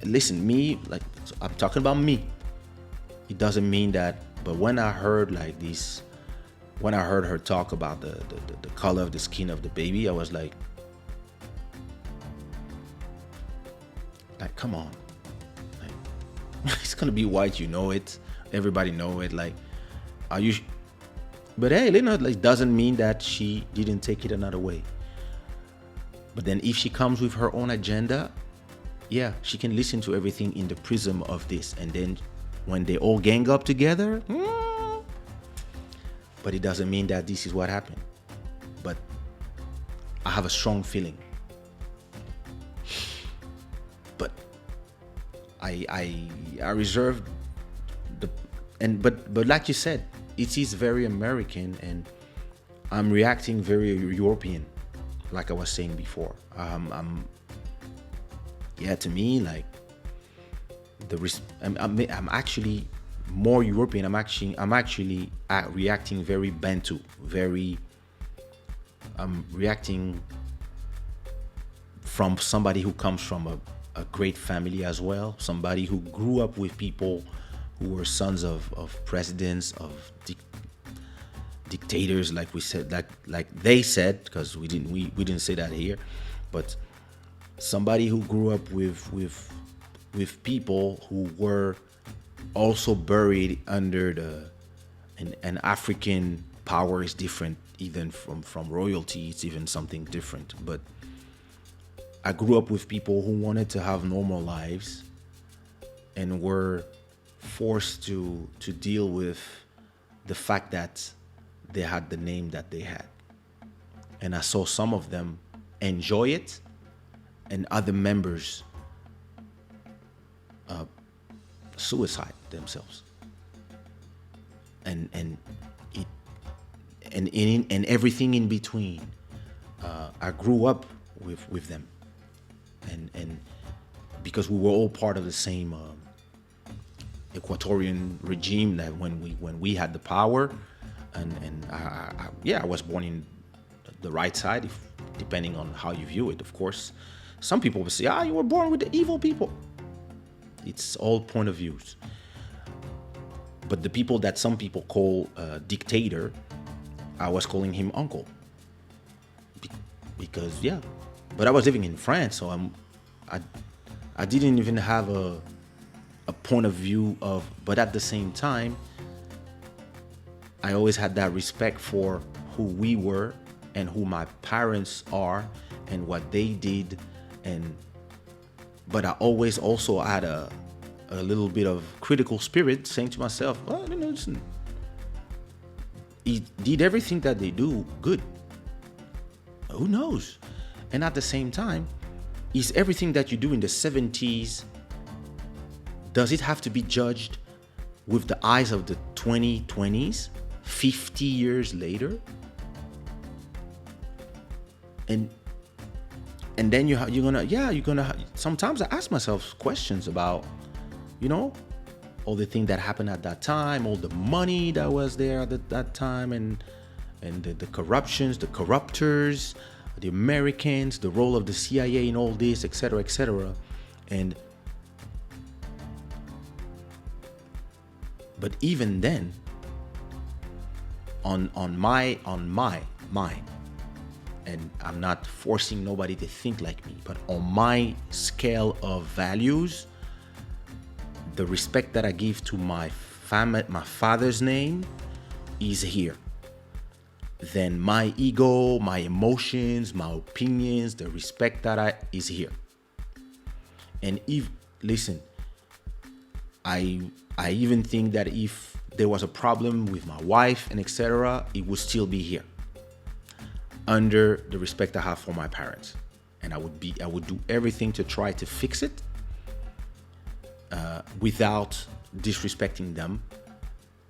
[SPEAKER 1] listen, me, like, I'm talking about me. It doesn't mean that, but when I heard like this, when I heard her talk about the color of the skin of the baby, I was like, come on, like, it's gonna be white, it, everybody know it, like, are you? But hey, like, doesn't mean that she didn't take it another way. But then if she comes with her own agenda, she can listen to everything in the prism of this, and then when they all gang up together, but it doesn't mean that this is what happened. But I have a strong feeling. But I reserve but like you said, it is very American, and I'm reacting very European, like I was saying before. To me, like, I'm actually more European. I'm actually reacting very Bantu, I'm reacting from somebody who comes from a great family as well, somebody who grew up with people who were sons of presidents, of dictators, like we said, like they said, because we didn't say that here, but somebody who grew up with people who were also buried under an African power is different, even from royalty. It's even something different. But I grew up with people who wanted to have normal lives and were forced to deal with the fact that they had the name that they had. And I saw some of them enjoy it, and other members suicide themselves. And it and everything in between. I grew up with them, and because we were all part of the same Equatorian regime, that when we had the power, and yeah, I was born in the right side, if, depending on how you view it, of course. Some people will say, you were born with the evil people. It's all point of views. But the people that some people call dictator, I was calling him uncle. Because yeah, but I was living in France, so I didn't even have a point of view of, but at the same time, I always had that respect for who we were and who my parents are and what they did, but I always also had a little bit of critical spirit, saying to myself, well, listen, he did everything that they do good. Who knows? And at the same time, is everything that you do in the 70s, does it have to be judged with the eyes of the 2020s, 50 years later? And then you're gonna sometimes I ask myself questions about, all the things that happened at that time, all the money that was there at that time, and the corruptions, the corruptors, the Americans, the role of the CIA in all this, etc., etc. But even then, on my mind, and I'm not forcing nobody to think like me, but on my scale of values, the respect that I give to my father's name is here. Then my ego, my emotions, my opinions, the respect that is here. And I even think that if there was a problem with my wife and etc., it would still be here, under the respect I have for my parents. And I would do everything to try to fix it, without disrespecting them.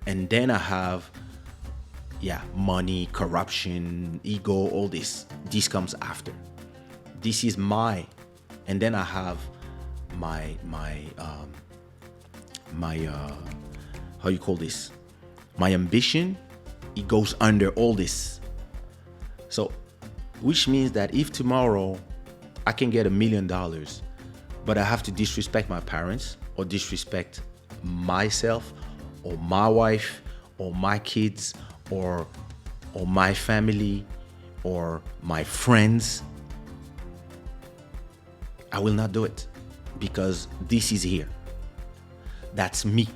[SPEAKER 1] And then I have, money, corruption, ego, all this. This comes after. This is and then I have my how you call this? My ambition. It goes under all this. So, which means that if tomorrow I can get $1 million, but I have to disrespect my parents, or disrespect myself, or my wife, or my kids, or my family, or my friends, I will not do it, because this is here. That's me.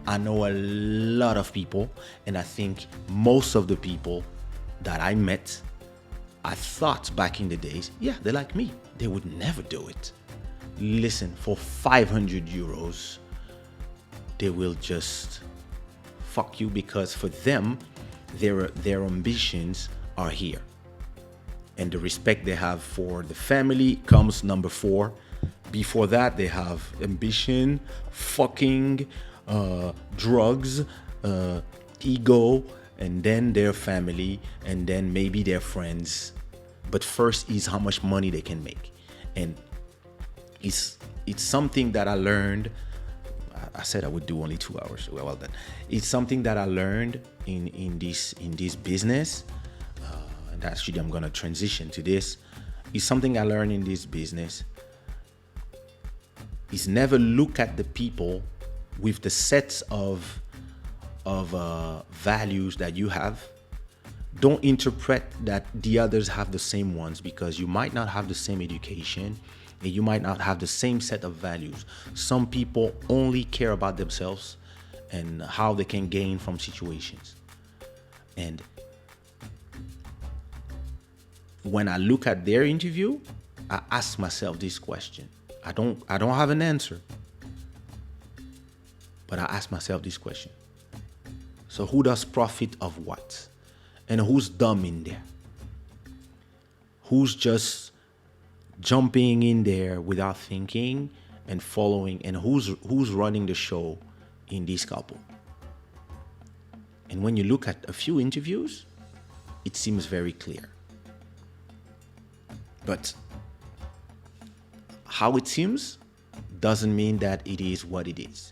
[SPEAKER 1] I know a lot of people, and I think most of the people that I met, I thought back in the days, they're like me. They would never do it. Listen, for 500 euros, they will just fuck you, because for them, their ambitions are here. And the respect they have for the family comes number 4. Before that, they have ambition, fucking, drugs, ego, and then their family, and then maybe their friends. But first is how much money they can make. And it's something that I learned. I said I would do only 2 hours. Well done. It's something that I learned in this business. And actually, I'm gonna transition to this. It's something I learned in this business. Is never look at the people with the sets of values that you have. Don't interpret that the others have the same ones, because you might not have the same education, and you might not have the same set of values. Some people only care about themselves and how they can gain from situations. And when I look at their interview, I ask myself this question. I don't have an answer, but I ask myself this question. So who does profit of what? And who's dumb in there? who's just jumping in there without thinking and following, and who's running the show in this couple. And when you look at a few interviews, it seems very clear. But how it seems doesn't mean that it is what it is.